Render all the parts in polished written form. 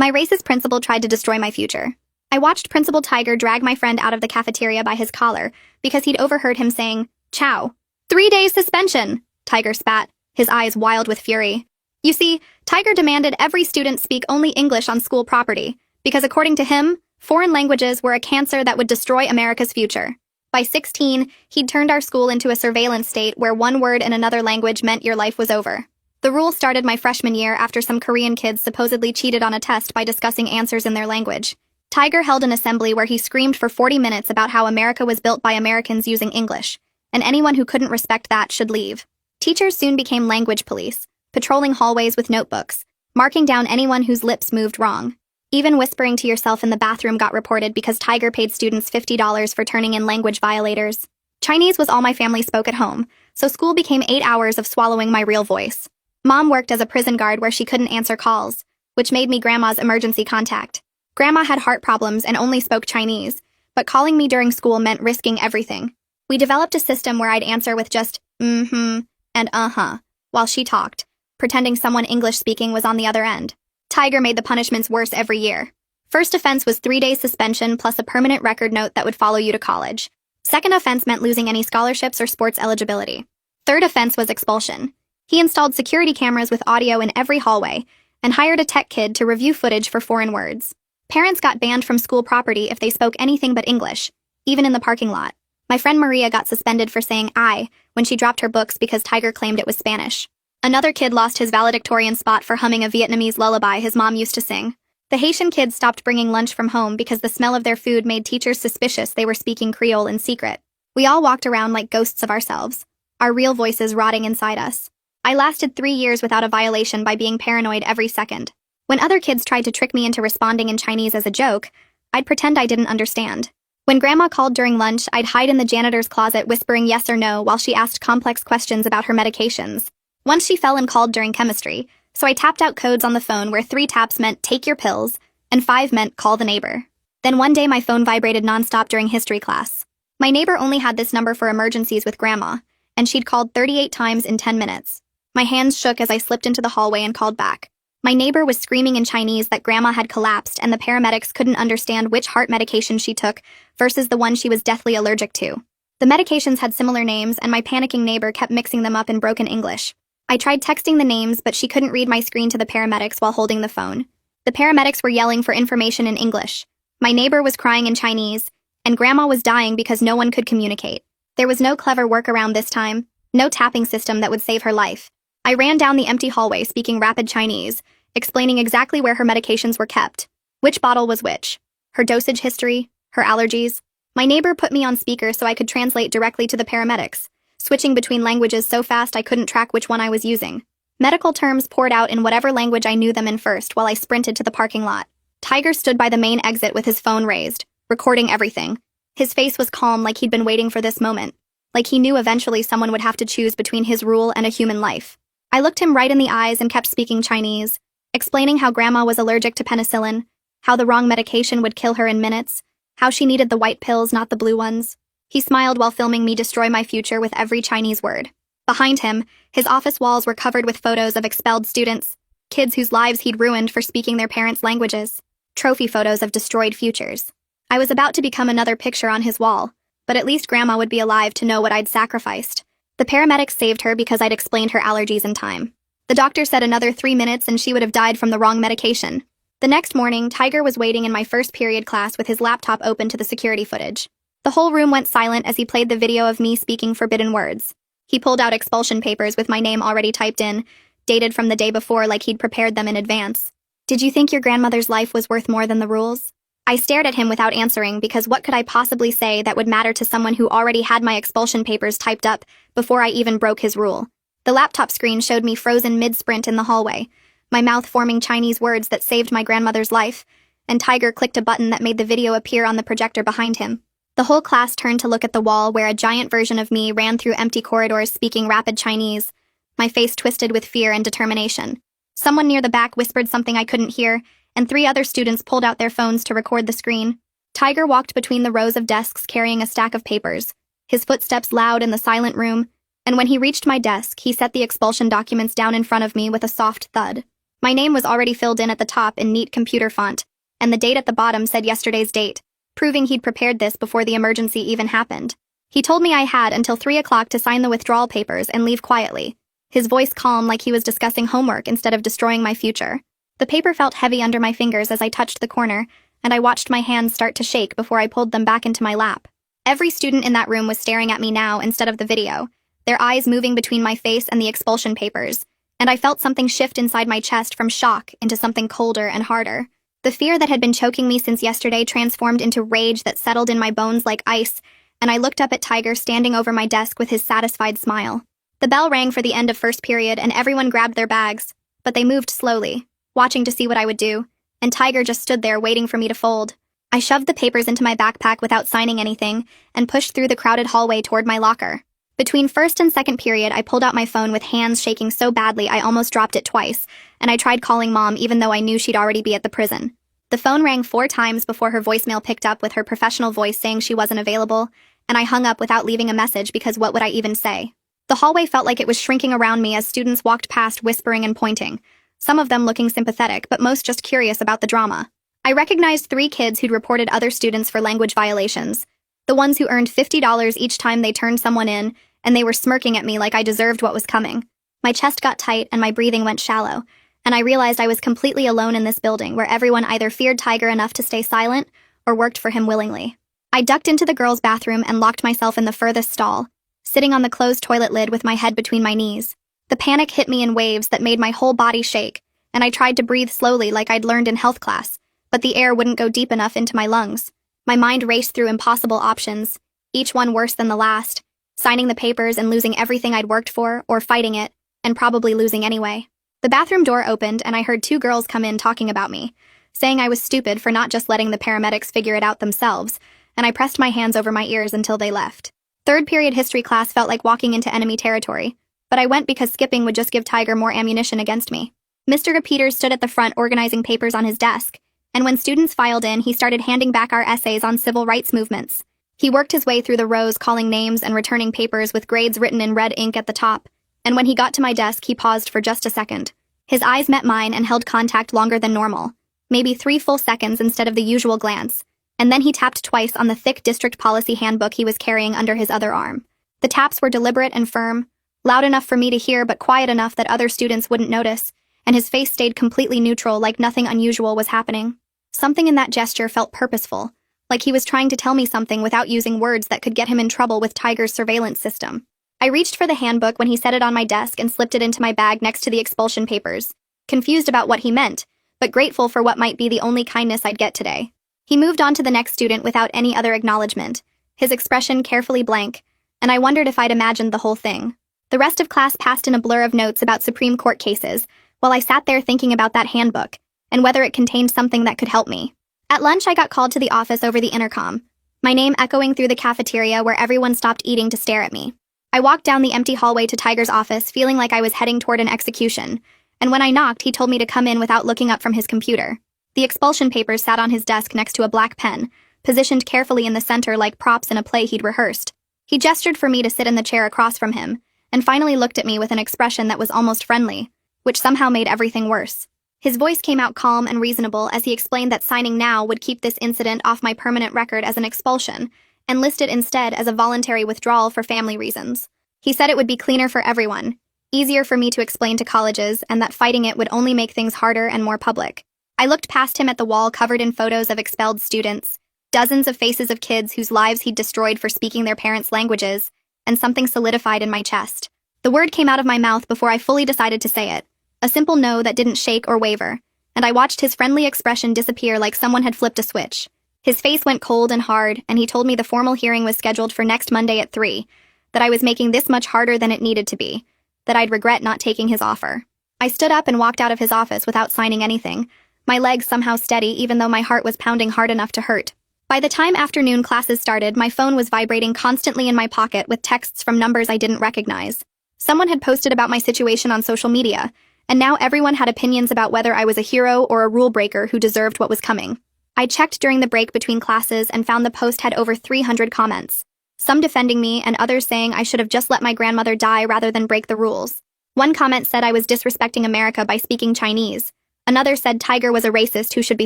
My racist principal tried to destroy my future. I watched Principal Tiger drag my friend out of the cafeteria by his collar because he'd overheard him saying, "Chow." 3 days suspension, Tiger spat, his eyes wild with fury. You see, Tiger demanded every student speak only English on school property, because according to him, foreign languages were a cancer that would destroy America's future. By 16, he'd turned our school into a surveillance state where one word in another language meant your life was over. The rule started my freshman year after some Korean kids supposedly cheated on a test by discussing answers in their language. Tiger held an assembly where he screamed for 40 minutes about how America was built by Americans using English, and anyone who couldn't respect that should leave. Teachers soon became language police, patrolling hallways with notebooks, marking down anyone whose lips moved wrong. Even whispering to yourself in the bathroom got reported because Tiger paid students $50 for turning in language violators. Chinese was all my family spoke at home, so school became 8 hours of swallowing my real voice. Mom worked as a prison guard where she couldn't answer calls, which made me Grandma's emergency contact. Grandma had heart problems and only spoke Chinese, but calling me during school meant risking everything. We developed a system where I'd answer with just mm-hmm and uh-huh while she talked, pretending someone English-speaking was on the other end. Tiger made the punishments worse every year. First offense was 3 days suspension plus a permanent record note that would follow you to college. Second offense meant losing any scholarships or sports eligibility. Third offense was expulsion. He installed security cameras with audio in every hallway and hired a tech kid to review footage for foreign words. Parents got banned from school property if they spoke anything but English, even in the parking lot. My friend Maria got suspended for saying "I" when she dropped her books because Tiger claimed it was Spanish. Another kid lost his valedictorian spot for humming a Vietnamese lullaby his mom used to sing. The Haitian kids stopped bringing lunch from home because the smell of their food made teachers suspicious they were speaking Creole in secret. We all walked around like ghosts of ourselves, our real voices rotting inside us. I lasted 3 years without a violation by being paranoid every second. When other kids tried to trick me into responding in Chinese as a joke, I'd pretend I didn't understand. When Grandma called during lunch, I'd hide in the janitor's closet whispering yes or no while she asked complex questions about her medications. Once she fell and called during chemistry, so I tapped out codes on the phone where 3 taps meant take your pills, and 5 meant call the neighbor. Then one day my phone vibrated nonstop during history class. My neighbor only had this number for emergencies with Grandma, and she'd called 38 times in 10 minutes. My hands shook as I slipped into the hallway and called back. My neighbor was screaming in Chinese that Grandma had collapsed and the paramedics couldn't understand which heart medication she took versus the one she was deathly allergic to. The medications had similar names, and my panicking neighbor kept mixing them up in broken English. I tried texting the names, but she couldn't read my screen to the paramedics while holding the phone. The paramedics were yelling for information in English. My neighbor was crying in Chinese, and Grandma was dying because no one could communicate. There was no clever workaround this time, no tapping system that would save her life. I ran down the empty hallway speaking rapid Chinese, explaining exactly where her medications were kept, which bottle was which, her dosage history, her allergies. My neighbor put me on speaker so I could translate directly to the paramedics, switching between languages so fast I couldn't track which one I was using. Medical terms poured out in whatever language I knew them in first while I sprinted to the parking lot. Tiger stood by the main exit with his phone raised, recording everything. His face was calm, like he'd been waiting for this moment, like he knew eventually someone would have to choose between his rule and a human life. I looked him right in the eyes and kept speaking Chinese, explaining how Grandma was allergic to penicillin, how the wrong medication would kill her in minutes, how she needed the white pills, not the blue ones. He smiled while filming me destroy my future with every Chinese word. Behind him, his office walls were covered with photos of expelled students, kids whose lives he'd ruined for speaking their parents' languages, trophy photos of destroyed futures. I was about to become another picture on his wall, but at least Grandma would be alive to know what I'd sacrificed. The paramedics saved her because I'd explained her allergies in time. The doctor said another 3 minutes and she would have died from the wrong medication. The next morning, Tiger was waiting in my first period class with his laptop open to the security footage. The whole room went silent as he played the video of me speaking forbidden words. He pulled out expulsion papers with my name already typed in, dated from the day before like he'd prepared them in advance. Did you think your grandmother's life was worth more than the rules? I stared at him without answering because what could I possibly say that would matter to someone who already had my expulsion papers typed up before I even broke his rule? The laptop screen showed me frozen mid-sprint in the hallway, my mouth forming Chinese words that saved my grandmother's life, and Tiger clicked a button that made the video appear on the projector behind him. The whole class turned to look at the wall where a giant version of me ran through empty corridors speaking rapid Chinese, my face twisted with fear and determination. Someone near the back whispered something I couldn't hear, and 3 other students pulled out their phones to record the screen. Tiger walked between the rows of desks carrying a stack of papers, his footsteps loud in the silent room, and when he reached my desk, he set the expulsion documents down in front of me with a soft thud. My name was already filled in at the top in neat computer font, and the date at the bottom said yesterday's date, proving he'd prepared this before the emergency even happened. He told me I had until 3 o'clock to sign the withdrawal papers and leave quietly, his voice calm like he was discussing homework instead of destroying my future. The paper felt heavy under my fingers as I touched the corner, and I watched my hands start to shake before I pulled them back into my lap. Every student in that room was staring at me now instead of the video, their eyes moving between my face and the expulsion papers, and I felt something shift inside my chest from shock into something colder and harder. The fear that had been choking me since yesterday transformed into rage that settled in my bones like ice, and I looked up at Tiger standing over my desk with his satisfied smile. The bell rang for the end of first period and everyone grabbed their bags, but they moved slowly, watching to see what I would do, and Tiger just stood there waiting for me to fold. I shoved the papers into my backpack without signing anything and pushed through the crowded hallway toward my locker. Between first and second period, I pulled out my phone with hands shaking so badly I almost dropped it twice, and I tried calling Mom even though I knew she'd already be at the prison. The phone rang 4 times before her voicemail picked up with her professional voice saying she wasn't available, and I hung up without leaving a message because what would I even say? The hallway felt like it was shrinking around me as students walked past whispering and pointing, some of them looking sympathetic but most just curious about the drama. I recognized 3 kids who'd reported other students for language violations, the ones who earned $50 each time they turned someone in, and they were smirking at me like I deserved what was coming. My chest got tight and my breathing went shallow, and I realized I was completely alone in this building where everyone either feared Tiger enough to stay silent or worked for him willingly. I ducked into the girls' bathroom and locked myself in the furthest stall, sitting on the closed toilet lid with my head between my knees. The panic hit me in waves that made my whole body shake, and I tried to breathe slowly like I'd learned in health class, but the air wouldn't go deep enough into my lungs. My mind raced through impossible options, each one worse than the last, signing the papers and losing everything I'd worked for, or fighting it, and probably losing anyway. The bathroom door opened and I heard 2 girls come in talking about me, saying I was stupid for not just letting the paramedics figure it out themselves, and I pressed my hands over my ears until they left. Third period history class felt like walking into enemy territory, but I went because skipping would just give Tiger more ammunition against me. Mr. Peters stood at the front organizing papers on his desk, and when students filed in, he started handing back our essays on civil rights movements. He worked his way through the rows calling names and returning papers with grades written in red ink at the top, and when he got to my desk, he paused for just a second. His eyes met mine and held contact longer than normal, maybe 3 full seconds instead of the usual glance, and then he tapped twice on the thick district policy handbook he was carrying under his other arm. The taps were deliberate and firm, loud enough for me to hear but quiet enough that other students wouldn't notice, and his face stayed completely neutral like nothing unusual was happening. Something in that gesture felt purposeful, like he was trying to tell me something without using words that could get him in trouble with Tiger's surveillance system. I reached for the handbook when he set it on my desk and slipped it into my bag next to the expulsion papers, confused about what he meant, but grateful for what might be the only kindness I'd get today. He moved on to the next student without any other acknowledgement, his expression carefully blank, and I wondered if I'd imagined the whole thing. The rest of class passed in a blur of notes about Supreme Court cases, while I sat there thinking about that handbook, and whether it contained something that could help me. At lunch, I got called to the office over the intercom, my name echoing through the cafeteria where everyone stopped eating to stare at me. I walked down the empty hallway to Tiger's office, feeling like I was heading toward an execution, and when I knocked, he told me to come in without looking up from his computer. The expulsion papers sat on his desk next to a black pen, positioned carefully in the center like props in a play he'd rehearsed. He gestured for me to sit in the chair across from him, and finally looked at me with an expression that was almost friendly, which somehow made everything worse. His voice came out calm and reasonable as he explained that signing now would keep this incident off my permanent record as an expulsion, and list it instead as a voluntary withdrawal for family reasons. He said it would be cleaner for everyone, easier for me to explain to colleges, and that fighting it would only make things harder and more public. I looked past him at the wall covered in photos of expelled students, dozens of faces of kids whose lives he'd destroyed for speaking their parents' languages, and something solidified in my chest. The word came out of my mouth before I fully decided to say it. A simple no that didn't shake or waver, and I watched his friendly expression disappear like someone had flipped a switch. His face went cold and hard, and he told me the formal hearing was scheduled for next Monday at 3, that I was making this much harder than it needed to be, that I'd regret not taking his offer. I stood up and walked out of his office without signing anything, my legs somehow steady even though my heart was pounding hard enough to hurt. By the time afternoon classes started, my phone was vibrating constantly in my pocket with texts from numbers I didn't recognize. Someone had posted about my situation on social media, and now everyone had opinions about whether I was a hero or a rule breaker who deserved what was coming. I checked during the break between classes and found the post had over 300 comments, some defending me and others saying I should have just let my grandmother die rather than break the rules. One comment said I was disrespecting America by speaking Chinese, Another said Tiger was a racist who should be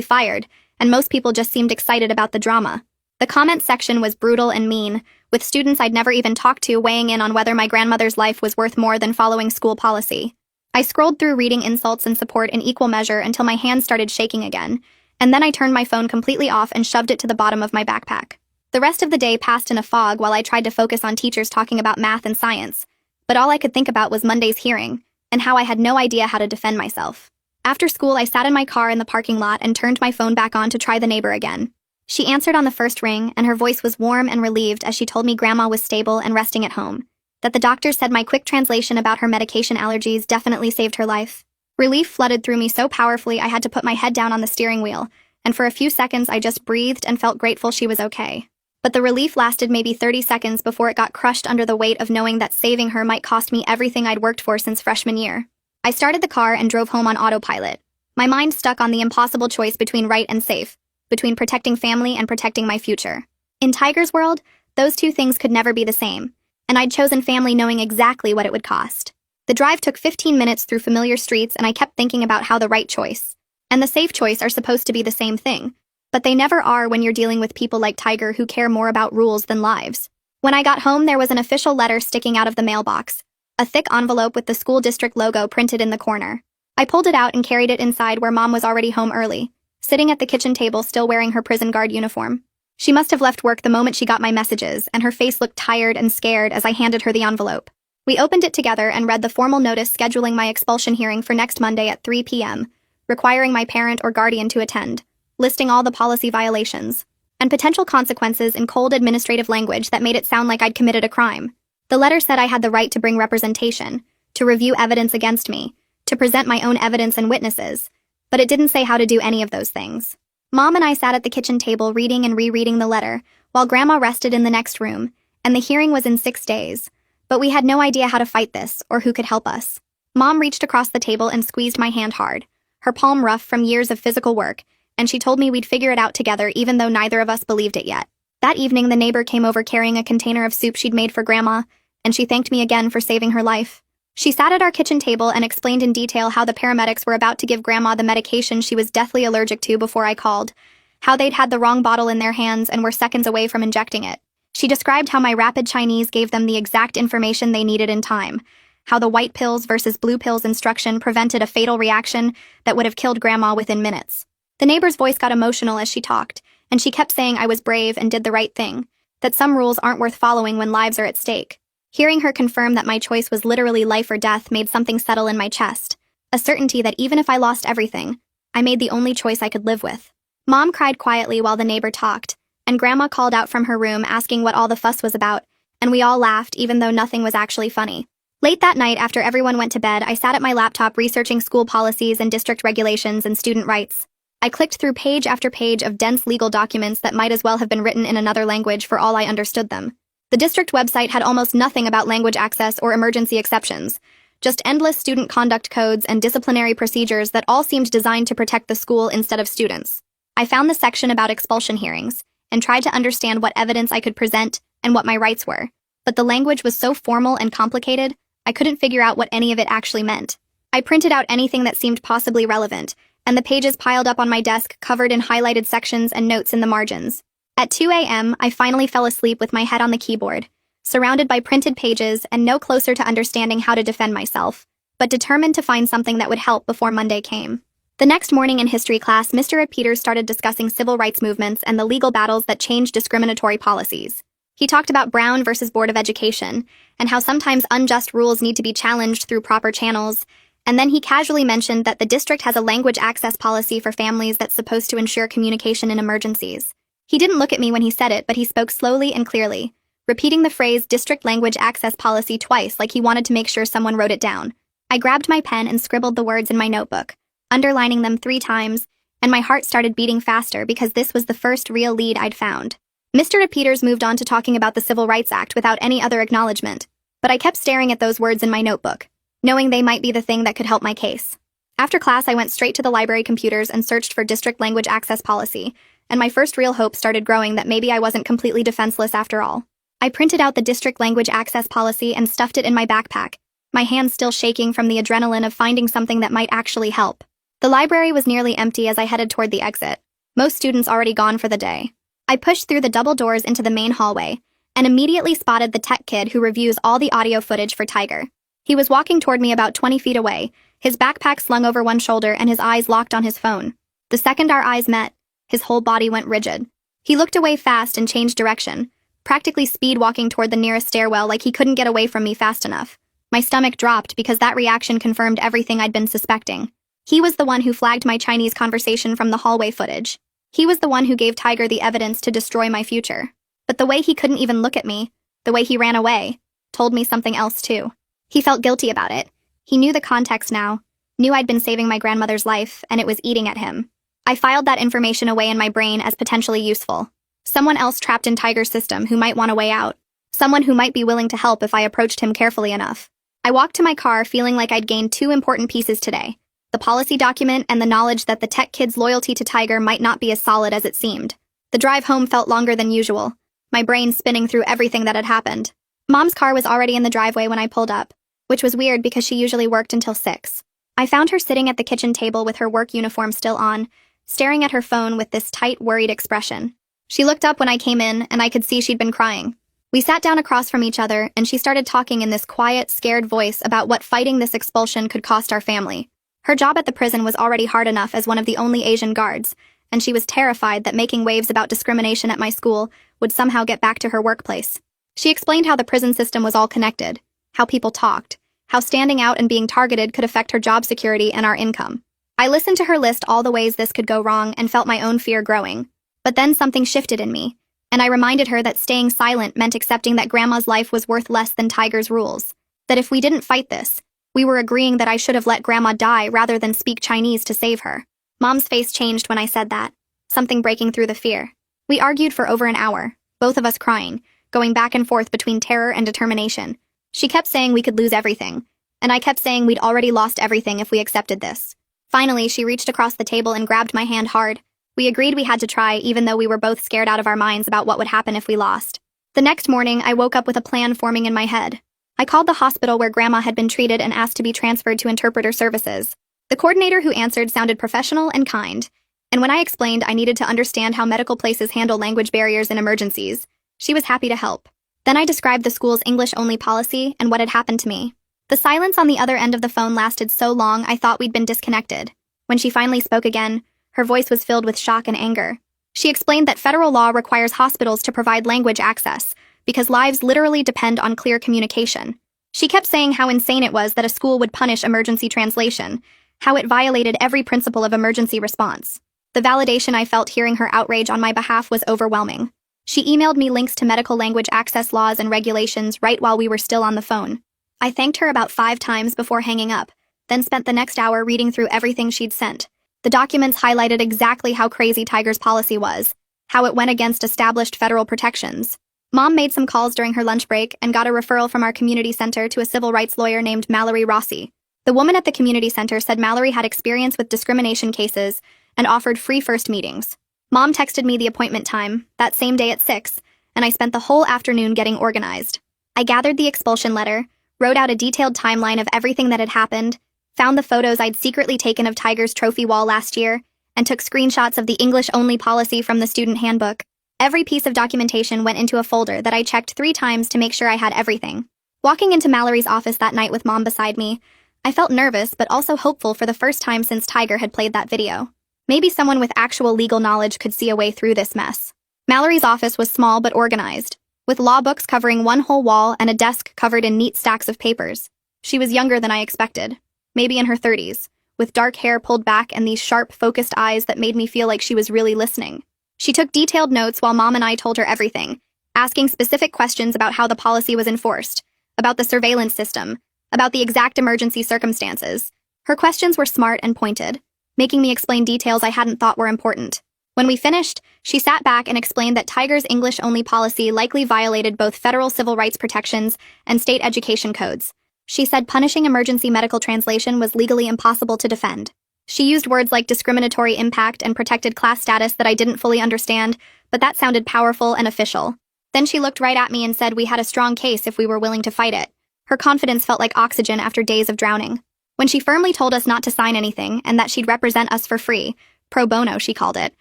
fired, and most people just seemed excited about the drama. The comment section was brutal and mean, with students I'd never even talked to weighing in on whether my grandmother's life was worth more than following school policy. I scrolled through reading insults and support in equal measure until my hands started shaking again, and then I turned my phone completely off and shoved it to the bottom of my backpack. The rest of the day passed in a fog while I tried to focus on teachers talking about math and science, but all I could think about was Monday's hearing, and how I had no idea how to defend myself. After school, I sat in my car in the parking lot and turned my phone back on to try the neighbor again. She answered on the first ring, and her voice was warm and relieved as she told me Grandma was stable and resting at home, that the doctor said my quick translation about her medication allergies definitely saved her life. Relief flooded through me so powerfully I had to put my head down on the steering wheel, and for a few seconds I just breathed and felt grateful she was okay. But the relief lasted maybe 30 seconds before it got crushed under the weight of knowing that saving her might cost me everything I'd worked for since freshman year. I started the car and drove home on autopilot, my mind stuck on the impossible choice between right and safe, between protecting family and protecting my future. In Tiger's world, those two things could never be the same, and I'd chosen family knowing exactly what it would cost. The drive took 15 minutes through familiar streets, and I kept thinking about how the right choice and the safe choice are supposed to be the same thing, but they never are when you're dealing with people like Tiger who care more about rules than lives. When I got home, there was an official letter sticking out of the mailbox, a thick envelope with the school district logo printed in the corner. I pulled it out and carried it inside where Mom was already home early, sitting at the kitchen table still wearing her prison guard uniform. She must have left work the moment she got my messages, and her face looked tired and scared as I handed her the envelope. We opened it together and read the formal notice scheduling my expulsion hearing for next Monday at 3 p.m., requiring my parent or guardian to attend, listing all the policy violations, and potential consequences in cold administrative language that made it sound like I'd committed a crime. The letter said I had the right to bring representation, to review evidence against me, to present my own evidence and witnesses, but it didn't say how to do any of those things. Mom and I sat at the kitchen table reading and rereading the letter, while Grandma rested in the next room, and the hearing was in 6 days. But we had no idea how to fight this, or who could help us. Mom reached across the table and squeezed my hand hard, her palm rough from years of physical work, and she told me we'd figure it out together even though neither of us believed it yet. That evening, the neighbor came over carrying a container of soup she'd made for Grandma, and she thanked me again for saving her life. She sat at our kitchen table and explained in detail how the paramedics were about to give Grandma the medication she was deathly allergic to before I called, how they'd had the wrong bottle in their hands and were seconds away from injecting it. She described how my rapid Chinese gave them the exact information they needed in time, how the white pills versus blue pills instruction prevented a fatal reaction that would have killed Grandma within minutes. The neighbor's voice got emotional as she talked, and she kept saying I was brave and did the right thing, that some rules aren't worth following when lives are at stake. Hearing her confirm that my choice was literally life or death made something settle in my chest, a certainty that even if I lost everything, I made the only choice I could live with. Mom cried quietly while the neighbor talked, and Grandma called out from her room asking what all the fuss was about, and we all laughed even though nothing was actually funny. Late that night, after everyone went to bed, I sat at my laptop researching school policies and district regulations and student rights. I clicked through page after page of dense legal documents that might as well have been written in another language for all I understood them. The district website had almost nothing about language access or emergency exceptions, just endless student conduct codes and disciplinary procedures that all seemed designed to protect the school instead of students. I found the section about expulsion hearings, and tried to understand what evidence I could present and what my rights were, but the language was so formal and complicated, I couldn't figure out what any of it actually meant. I printed out anything that seemed possibly relevant, and the pages piled up on my desk covered in highlighted sections and notes in the margins. At 2 a.m., I finally fell asleep with my head on the keyboard, surrounded by printed pages and no closer to understanding how to defend myself, but determined to find something that would help before Monday came. The next morning in history class, Mr. Peters started discussing civil rights movements and the legal battles that changed discriminatory policies. He talked about Brown versus Board of Education, and how sometimes unjust rules need to be challenged through proper channels, and then he casually mentioned that the district has a language access policy for families that's supposed to ensure communication in emergencies. He didn't look at me when he said it, but he spoke slowly and clearly, repeating the phrase district language access policy twice like he wanted to make sure someone wrote it down. I grabbed my pen and scribbled the words in my notebook, underlining them 3 times, and my heart started beating faster because this was the first real lead I'd found. Mr. Peters moved on to talking about the Civil Rights Act without any other acknowledgement, but I kept staring at those words in my notebook, knowing they might be the thing that could help my case. After class, I went straight to the library computers and searched for district language access policy, and my first real hope started growing that maybe I wasn't completely defenseless after all. I printed out the district language access policy and stuffed it in my backpack, my hands still shaking from the adrenaline of finding something that might actually help. The library was nearly empty as I headed toward the exit, most students already gone for the day. I pushed through the double doors into the main hallway and immediately spotted the tech kid who reviews all the audio footage for Tiger. He was walking toward me about 20 feet away, his backpack slung over one shoulder and his eyes locked on his phone. The second our eyes met, his whole body went rigid. He looked away fast and changed direction, practically speed walking toward the nearest stairwell like he couldn't get away from me fast enough. My stomach dropped because that reaction confirmed everything I'd been suspecting. He was the one who flagged my Chinese conversation from the hallway footage. He was the one who gave Tiger the evidence to destroy my future. But the way he couldn't even look at me, the way he ran away, told me something else too. He felt guilty about it. He knew the context now, knew I'd been saving my grandmother's life, and it was eating at him. I filed that information away in my brain as potentially useful. Someone else trapped in Tiger's system who might want a way out. Someone who might be willing to help if I approached him carefully enough. I walked to my car feeling like I'd gained two important pieces today: the policy document and the knowledge that the tech kid's loyalty to Tiger might not be as solid as it seemed. The drive home felt longer than usual, my brain spinning through everything that had happened. Mom's car was already in the driveway when I pulled up, which was weird because she usually worked until 6. I found her sitting at the kitchen table with her work uniform still on, staring at her phone with this tight, worried expression. She looked up when I came in, and I could see she'd been crying. We sat down across from each other, and she started talking in this quiet, scared voice about what fighting this expulsion could cost our family. Her job at the prison was already hard enough as one of the only Asian guards, and she was terrified that making waves about discrimination at my school would somehow get back to her workplace. She explained how the prison system was all connected, how people talked, how standing out and being targeted could affect her job security and our income. I listened to her list all the ways this could go wrong and felt my own fear growing. But then something shifted in me, and I reminded her that staying silent meant accepting that Grandma's life was worth less than Tiger's rules. That if we didn't fight this, we were agreeing that I should have let Grandma die rather than speak Chinese to save her. Mom's face changed when I said that, something breaking through the fear. We argued for over an hour, both of us crying, going back and forth between terror and determination. She kept saying we could lose everything, and I kept saying we'd already lost everything if we accepted this. Finally, she reached across the table and grabbed my hand hard. We agreed we had to try, even though we were both scared out of our minds about what would happen if we lost. The next morning, I woke up with a plan forming in my head. I called the hospital where Grandma had been treated and asked to be transferred to interpreter services. The coordinator who answered sounded professional and kind, and when I explained I needed to understand how medical places handle language barriers in emergencies, she was happy to help. Then I described the school's English-only policy and what had happened to me. The silence on the other end of the phone lasted so long I thought we'd been disconnected. When she finally spoke again, her voice was filled with shock and anger. She explained that federal law requires hospitals to provide language access because lives literally depend on clear communication. She kept saying how insane it was that a school would punish emergency translation, how it violated every principle of emergency response. The validation I felt hearing her outrage on my behalf was overwhelming. She emailed me links to medical language access laws and regulations right while we were still on the phone. I thanked her about 5 times before hanging up, then spent the next hour reading through everything she'd sent. The documents highlighted exactly how crazy Tiger's policy was, how it went against established federal protections. Mom made some calls during her lunch break and got a referral from our community center to a civil rights lawyer named Mallory Rossi. The woman at the community center said Mallory had experience with discrimination cases and offered free first meetings. Mom texted me the appointment time, that same day at 6, and I spent the whole afternoon getting organized. I gathered the expulsion letter, wrote out a detailed timeline of everything that had happened, found the photos I'd secretly taken of Tiger's trophy wall last year, and took screenshots of the English-only policy from the student handbook. Every piece of documentation went into a folder that I checked 3 times to make sure I had everything. Walking into Mallory's office that night with Mom beside me, I felt nervous but also hopeful for the first time since Tiger had played that video. Maybe someone with actual legal knowledge could see a way through this mess. Mallory's office was small but organized, with law books covering one whole wall and a desk covered in neat stacks of papers. She was younger than I expected, maybe in her 30s, with dark hair pulled back and these sharp, focused eyes that made me feel like she was really listening. She took detailed notes while Mom and I told her everything, asking specific questions about how the policy was enforced, about the surveillance system, about the exact emergency circumstances. Her questions were smart and pointed, making me explain details I hadn't thought were important. When we finished, she sat back and explained that Tiger's English-only policy likely violated both federal civil rights protections and state education codes. She said punishing emergency medical translation was legally impossible to defend. She used words like discriminatory impact and protected class status that I didn't fully understand, but that sounded powerful and official. Then she looked right at me and said we had a strong case if we were willing to fight it. Her confidence felt like oxygen after days of drowning. When she firmly told us not to sign anything and that she'd represent us for free, pro bono she called it,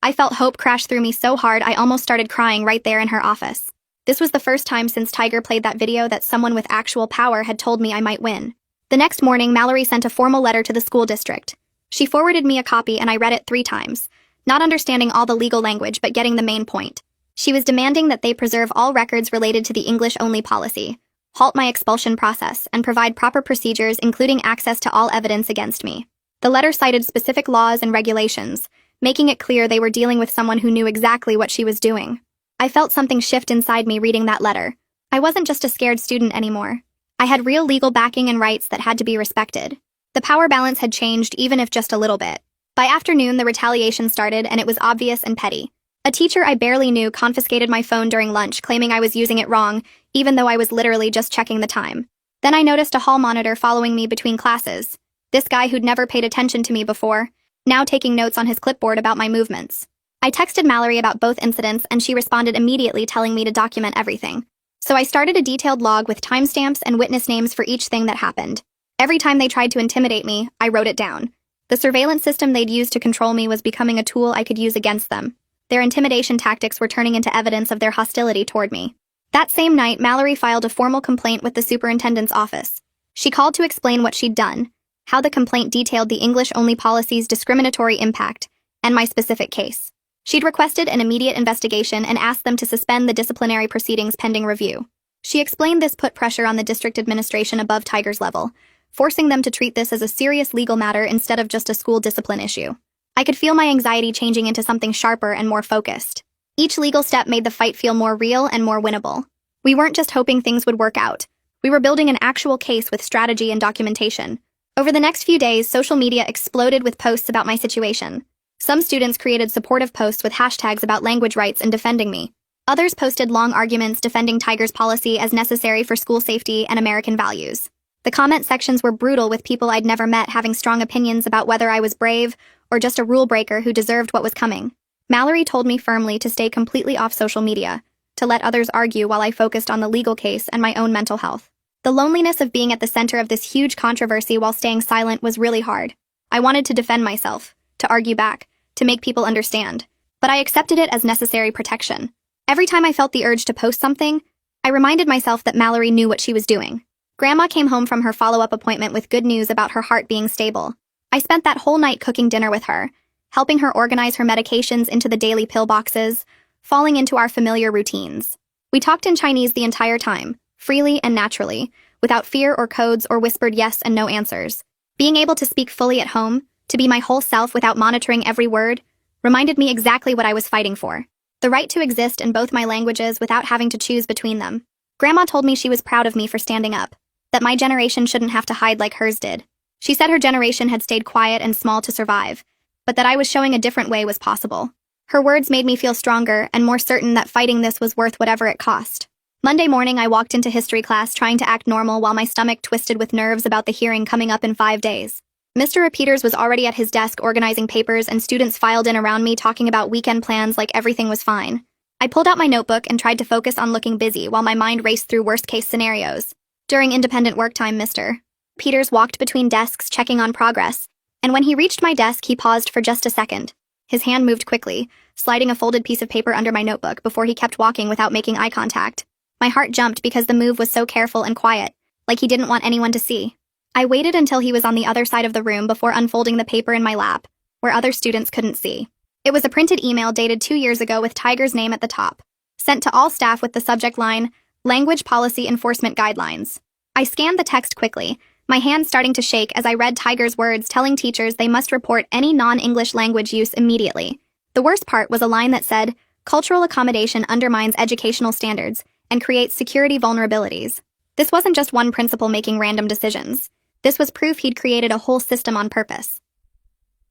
I felt hope crash through me so hard I almost started crying right there in her office. This was the first time since Tiger played that video that someone with actual power had told me I might win. The next morning, Mallory sent a formal letter to the school district. She forwarded me a copy and I read it 3 times, not understanding all the legal language but getting the main point. She was demanding that they preserve all records related to the English-only policy, halt my expulsion process, and provide proper procedures including access to all evidence against me. The letter cited specific laws and regulations, making it clear they were dealing with someone who knew exactly what she was doing. I felt something shift inside me reading that letter. I wasn't just a scared student anymore. I had real legal backing and rights that had to be respected. The power balance had changed, even if just a little bit. By afternoon, the retaliation started, and it was obvious and petty. A teacher I barely knew confiscated my phone during lunch, claiming I was using it wrong, even though I was literally just checking the time. Then I noticed a hall monitor following me between classes. This guy who'd never paid attention to me before, now taking notes on his clipboard about my movements. I texted Mallory about both incidents, and she responded immediately telling me to document everything. So I started a detailed log with timestamps and witness names for each thing that happened. Every time they tried to intimidate me, I wrote it down. The surveillance system they'd used to control me was becoming a tool I could use against them. Their intimidation tactics were turning into evidence of their hostility toward me. That same night, Mallory filed a formal complaint with the superintendent's office. She called to explain what she'd done, how the complaint detailed the English-only policy's discriminatory impact, and my specific case. She'd requested an immediate investigation and asked them to suspend the disciplinary proceedings pending review. She explained this put pressure on the district administration above Tiger's level, forcing them to treat this as a serious legal matter instead of just a school discipline issue. I could feel my anxiety changing into something sharper and more focused. Each legal step made the fight feel more real and more winnable. We weren't just hoping things would work out. We were building an actual case with strategy and documentation. Over the next few days, social media exploded with posts about my situation. Some students created supportive posts with hashtags about language rights and defending me. Others posted long arguments defending Tiger's policy as necessary for school safety and American values. The comment sections were brutal, with people I'd never met having strong opinions about whether I was brave or just a rule breaker who deserved what was coming. Mallory told me firmly to stay completely off social media, to let others argue while I focused on the legal case and my own mental health. The loneliness of being at the center of this huge controversy while staying silent was really hard. I wanted to defend myself, to argue back, to make people understand. But I accepted it as necessary protection. Every time I felt the urge to post something, I reminded myself that Mallory knew what she was doing. Grandma came home from her follow-up appointment with good news about her heart being stable. I spent that whole night cooking dinner with her, helping her organize her medications into the daily pill boxes, falling into our familiar routines. We talked in Chinese the entire time, freely and naturally, without fear or codes or whispered yes and no answers. Being able to speak fully at home, to be my whole self without monitoring every word, reminded me exactly what I was fighting for. The right to exist in both my languages without having to choose between them. Grandma told me she was proud of me for standing up, that my generation shouldn't have to hide like hers did. She said her generation had stayed quiet and small to survive, but that I was showing a different way was possible. Her words made me feel stronger and more certain that fighting this was worth whatever it cost. Monday morning, I walked into history class trying to act normal while my stomach twisted with nerves about the hearing coming up in 5 days. Mr. Peters was already at his desk organizing papers, and students filed in around me talking about weekend plans like everything was fine. I pulled out my notebook and tried to focus on looking busy while my mind raced through worst-case scenarios. During independent work time, Mr. Peters walked between desks checking on progress, and when he reached my desk, he paused for just a second. His hand moved quickly, sliding a folded piece of paper under my notebook before he kept walking without making eye contact. My heart jumped because the move was so careful and quiet, like he didn't want anyone to see. I waited until he was on the other side of the room before unfolding the paper in my lap, where other students couldn't see. It was a printed email dated 2 years ago with Tiger's name at the top, sent to all staff with the subject line, Language Policy Enforcement Guidelines. I scanned the text quickly, my hand starting to shake as I read Tiger's words telling teachers they must report any non-English language use immediately. The worst part was a line that said, cultural accommodation undermines educational standards and creates security vulnerabilities. This wasn't just one principal making random decisions. This was proof he'd created a whole system on purpose.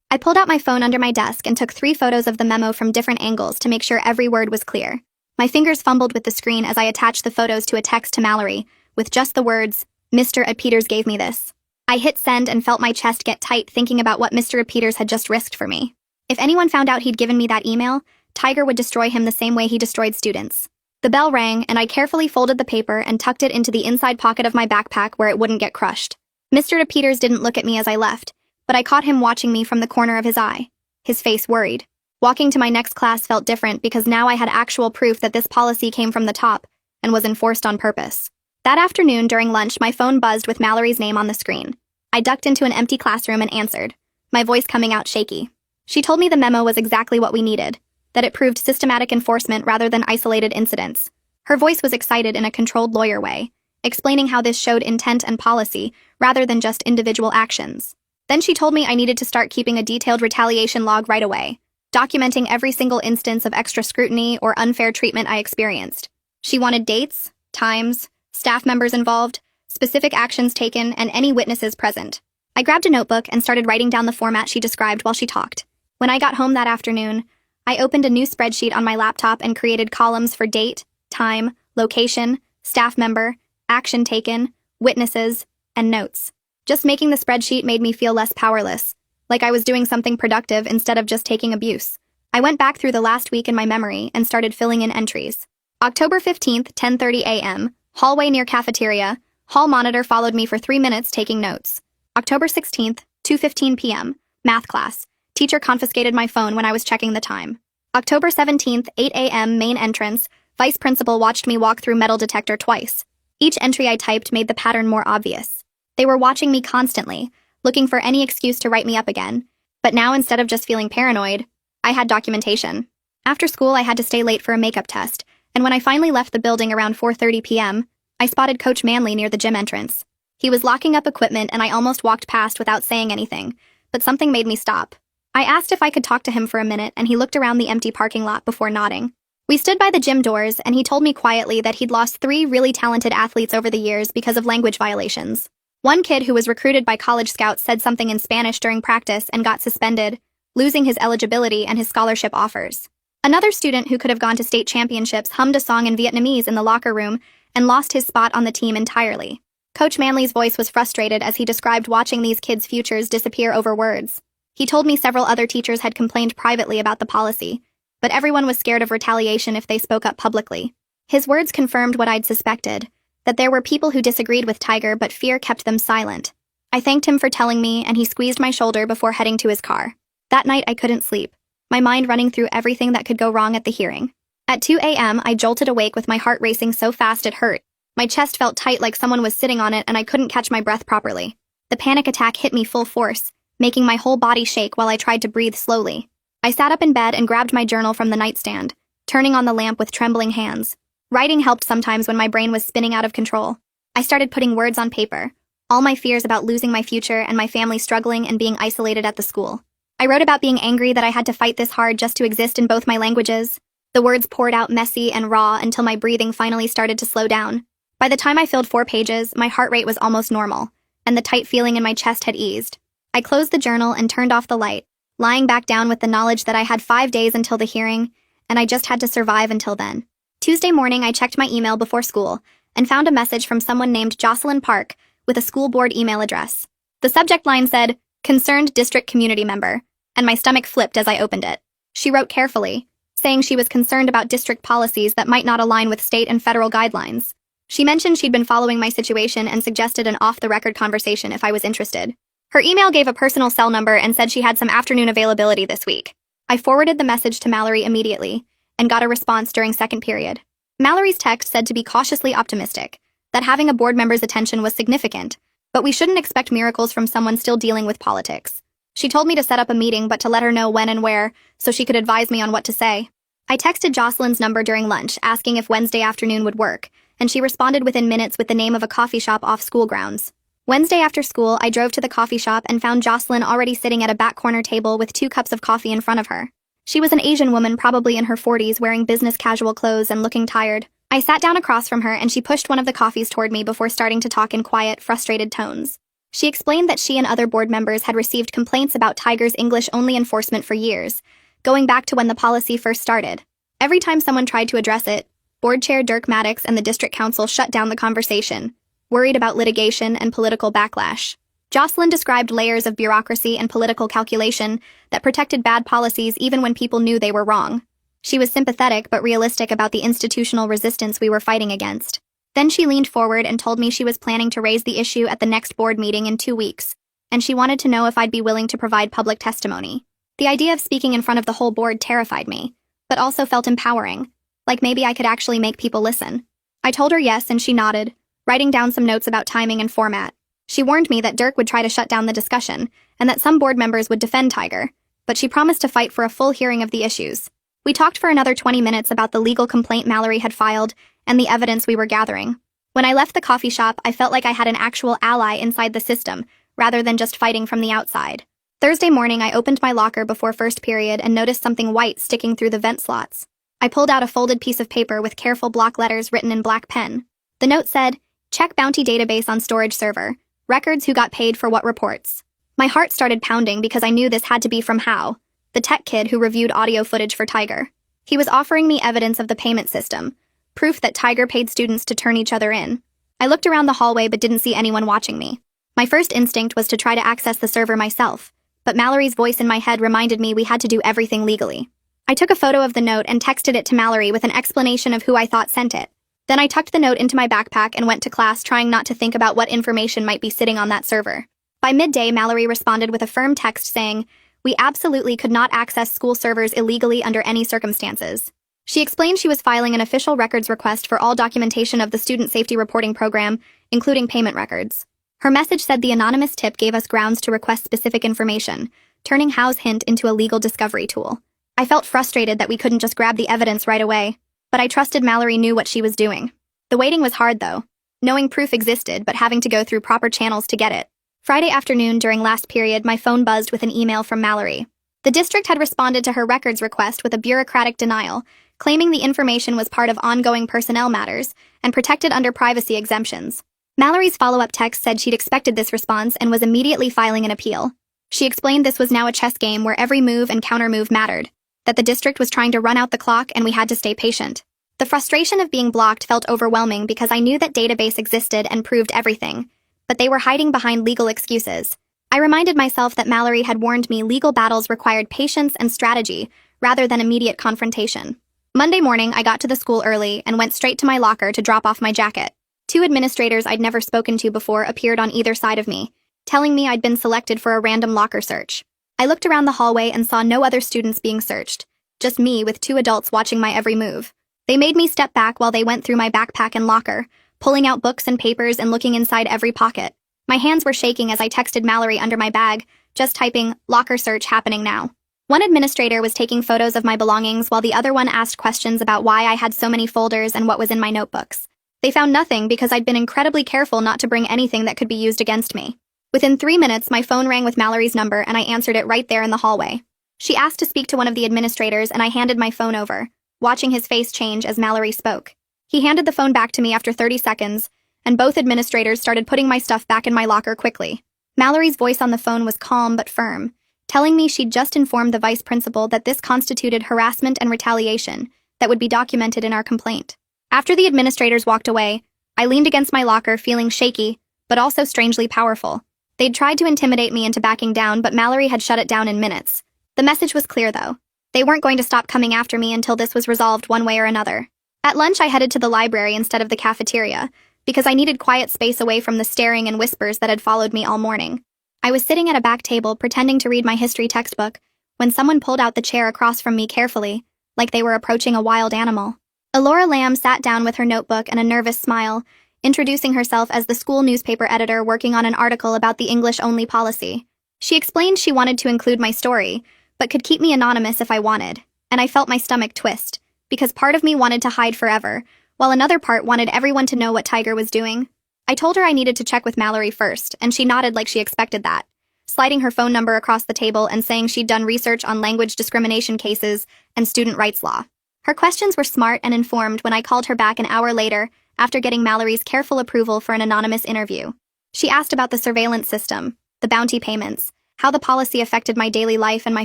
I pulled out my phone under my desk and took 3 photos of the memo from different angles to make sure every word was clear. My fingers fumbled with the screen as I attached the photos to a text to Mallory, with just the words, Mr. Peters gave me this. I hit send and felt my chest get tight thinking about what Mr. Peters had just risked for me. If anyone found out he'd given me that email, Tiger would destroy him the same way he destroyed students. The bell rang, and I carefully folded the paper and tucked it into the inside pocket of my backpack where it wouldn't get crushed. Mr. Peters didn't look at me as I left, but I caught him watching me from the corner of his eye, his face worried. Walking to my next class felt different because now I had actual proof that this policy came from the top and was enforced on purpose. That afternoon during lunch, my phone buzzed with Mallory's name on the screen. I ducked into an empty classroom and answered, my voice coming out shaky. She told me the memo was exactly what we needed, that it proved systematic enforcement rather than isolated incidents. Her voice was excited in a controlled lawyer way, explaining how this showed intent and policy rather than just individual actions. Then she told me I needed to start keeping a detailed retaliation log right away, documenting every single instance of extra scrutiny or unfair treatment I experienced. She wanted dates, times, staff members involved, specific actions taken, and any witnesses present. I grabbed a notebook and started writing down the format she described while she talked. When I got home that afternoon, I opened a new spreadsheet on my laptop and created columns for date, time, location, staff member, action taken, witnesses, and notes. Just making the spreadsheet made me feel less powerless, like I was doing something productive instead of just taking abuse. I went back through the last week in my memory and started filling in entries. October 15th, 10:30 a.m., hallway near cafeteria, hall monitor followed me for 3 minutes taking notes. October 16th, 2:15 p.m., math class. Teacher confiscated my phone when I was checking the time. October 17th, 8 a.m., main entrance. Vice principal watched me walk through metal detector twice. Each entry I typed made the pattern more obvious. They were watching me constantly, looking for any excuse to write me up again. But now, instead of just feeling paranoid, I had documentation. After school, I had to stay late for a makeup test, and when I finally left the building around 4:30 p.m., I spotted Coach Manley near the gym entrance. He was locking up equipment and I almost walked past without saying anything, but something made me stop. I asked if I could talk to him for a minute and he looked around the empty parking lot before nodding. We stood by the gym doors and he told me quietly that he'd lost 3 really talented athletes over the years because of language violations. One kid who was recruited by college scouts said something in Spanish during practice and got suspended, losing his eligibility and his scholarship offers. Another student who could have gone to state championships hummed a song in Vietnamese in the locker room and lost his spot on the team entirely. Coach Manley's voice was frustrated as he described watching these kids' futures disappear over words. He told me several other teachers had complained privately about the policy, but everyone was scared of retaliation if they spoke up publicly. His words confirmed what I'd suspected, that there were people who disagreed with Tiger but fear kept them silent. I thanked him for telling me and he squeezed my shoulder before heading to his car. That night I couldn't sleep, my mind running through everything that could go wrong at the hearing. At 2 a.m., I jolted awake with my heart racing so fast it hurt. My chest felt tight like someone was sitting on it and I couldn't catch my breath properly. The panic attack hit me full force, making my whole body shake while I tried to breathe slowly. I sat up in bed and grabbed my journal from the nightstand, turning on the lamp with trembling hands. Writing helped sometimes when my brain was spinning out of control. I started putting words on paper, all my fears about losing my future and my family struggling and being isolated at the school. I wrote about being angry that I had to fight this hard just to exist in both my languages. The words poured out messy and raw until my breathing finally started to slow down. By the time I filled 4 pages, my heart rate was almost normal, and the tight feeling in my chest had eased. I closed the journal and turned off the light, lying back down with the knowledge that I had 5 days until the hearing, and I just had to survive until then. Tuesday morning, I checked my email before school and found a message from someone named Jocelyn Park with a school board email address. The subject line said, "Concerned District Community Member," and my stomach flipped as I opened it. She wrote carefully, saying she was concerned about district policies that might not align with state and federal guidelines. She mentioned she'd been following my situation and suggested an off-the-record conversation if I was interested. Her email gave a personal cell number and said she had some afternoon availability this week. I forwarded the message to Mallory immediately and got a response during second period. Mallory's text said to be cautiously optimistic, that having a board member's attention was significant, but we shouldn't expect miracles from someone still dealing with politics. She told me to set up a meeting but to let her know when and where so she could advise me on what to say. I texted Jocelyn's number during lunch asking if Wednesday afternoon would work, and she responded within minutes with the name of a coffee shop off school grounds. Wednesday after school, I drove to the coffee shop and found Jocelyn already sitting at a back corner table with 2 cups of coffee in front of her. She was an Asian woman probably in her 40s wearing business casual clothes and looking tired. I sat down across from her and she pushed one of the coffees toward me before starting to talk in quiet, frustrated tones. She explained that she and other board members had received complaints about Tiger's English-only enforcement for years, going back to when the policy first started. Every time someone tried to address it, Board Chair Dirk Maddox and the District Council shut down the conversation, worried about litigation and political backlash. Jocelyn described layers of bureaucracy and political calculation that protected bad policies even when people knew they were wrong. She was sympathetic but realistic about the institutional resistance we were fighting against. Then she leaned forward and told me she was planning to raise the issue at the next board meeting in 2 weeks, and she wanted to know if I'd be willing to provide public testimony. The idea of speaking in front of the whole board terrified me, but also felt empowering, like maybe I could actually make people listen. I told her yes, and she nodded, writing down some notes about timing and format. She warned me that Dirk would try to shut down the discussion, and that some board members would defend Tiger, but she promised to fight for a full hearing of the issues. We talked for another 20 minutes about the legal complaint Mallory had filed and the evidence we were gathering. When I left the coffee shop, I felt like I had an actual ally inside the system, rather than just fighting from the outside. Thursday morning, I opened my locker before first period and noticed something white sticking through the vent slots. I pulled out a folded piece of paper with careful block letters written in black pen. The note said, "Check Bounty database on storage server. Records who got paid for what reports." My heart started pounding because I knew this had to be from Hao, the tech kid who reviewed audio footage for Tiger. He was offering me evidence of the payment system, proof that Tiger paid students to turn each other in. I looked around the hallway but didn't see anyone watching me. My first instinct was to try to access the server myself, but Mallory's voice in my head reminded me we had to do everything legally. I took a photo of the note and texted it to Mallory with an explanation of who I thought sent it. Then I tucked the note into my backpack and went to class, trying not to think about what information might be sitting on that server. By midday, Mallory responded with a firm text saying, "We absolutely could not access school servers illegally under any circumstances." She explained she was filing an official records request for all documentation of the student safety reporting program, including payment records. Her message said the anonymous tip gave us grounds to request specific information, turning Hao's hint into a legal discovery tool. I felt frustrated that we couldn't just grab the evidence right away, but I trusted Mallory knew what she was doing. The waiting was hard, though, knowing proof existed but having to go through proper channels to get it. Friday afternoon during last period, my phone buzzed with an email from Mallory. The district had responded to her records request with a bureaucratic denial, claiming the information was part of ongoing personnel matters and protected under privacy exemptions. Mallory's follow-up text said she'd expected this response and was immediately filing an appeal. She explained this was now a chess game where every move and counter-move mattered, that the district was trying to run out the clock and we had to stay patient. The frustration of being blocked felt overwhelming because I knew that database existed and proved everything, but they were hiding behind legal excuses. I reminded myself that Mallory had warned me legal battles required patience and strategy rather than immediate confrontation. Monday morning, I got to the school early and went straight to my locker to drop off my jacket. 2 administrators I'd never spoken to before appeared on either side of me, telling me I'd been selected for a random locker search. I looked around the hallway and saw no other students being searched, just me with 2 adults watching my every move. They made me step back while they went through my backpack and locker, pulling out books and papers and looking inside every pocket. My hands were shaking as I texted Mallory under my bag, just typing, "Locker search happening now." One administrator was taking photos of my belongings while the other one asked questions about why I had so many folders and what was in my notebooks. They found nothing because I'd been incredibly careful not to bring anything that could be used against me. Within 3 minutes, my phone rang with Mallory's number and I answered it right there in the hallway. She asked to speak to one of the administrators and I handed my phone over, watching his face change as Mallory spoke. He handed the phone back to me after 30 seconds, and both administrators started putting my stuff back in my locker quickly. Mallory's voice on the phone was calm but firm, telling me she'd just informed the vice principal that this constituted harassment and retaliation that would be documented in our complaint. After the administrators walked away, I leaned against my locker feeling shaky, but also strangely powerful. They'd tried to intimidate me into backing down, but Mallory had shut it down in minutes. The message was clear, though. They weren't going to stop coming after me until this was resolved one way or another. At lunch, I headed to the library instead of the cafeteria, because I needed quiet space away from the staring and whispers that had followed me all morning. I was sitting at a back table pretending to read my history textbook when someone pulled out the chair across from me carefully, like they were approaching a wild animal. Elora Lamb sat down with her notebook and a nervous smile, introducing herself as the school newspaper editor working on an article about the English-only policy. She explained she wanted to include my story, but could keep me anonymous if I wanted, and I felt my stomach twist, because part of me wanted to hide forever, while another part wanted everyone to know what Tiger was doing. I told her I needed to check with Mallory first, and she nodded like she expected that, sliding her phone number across the table and saying she'd done research on language discrimination cases and student rights law. Her questions were smart and informed when I called her back an hour later after getting Mallory's careful approval for an anonymous interview. She asked about the surveillance system, the bounty payments, how the policy affected my daily life and my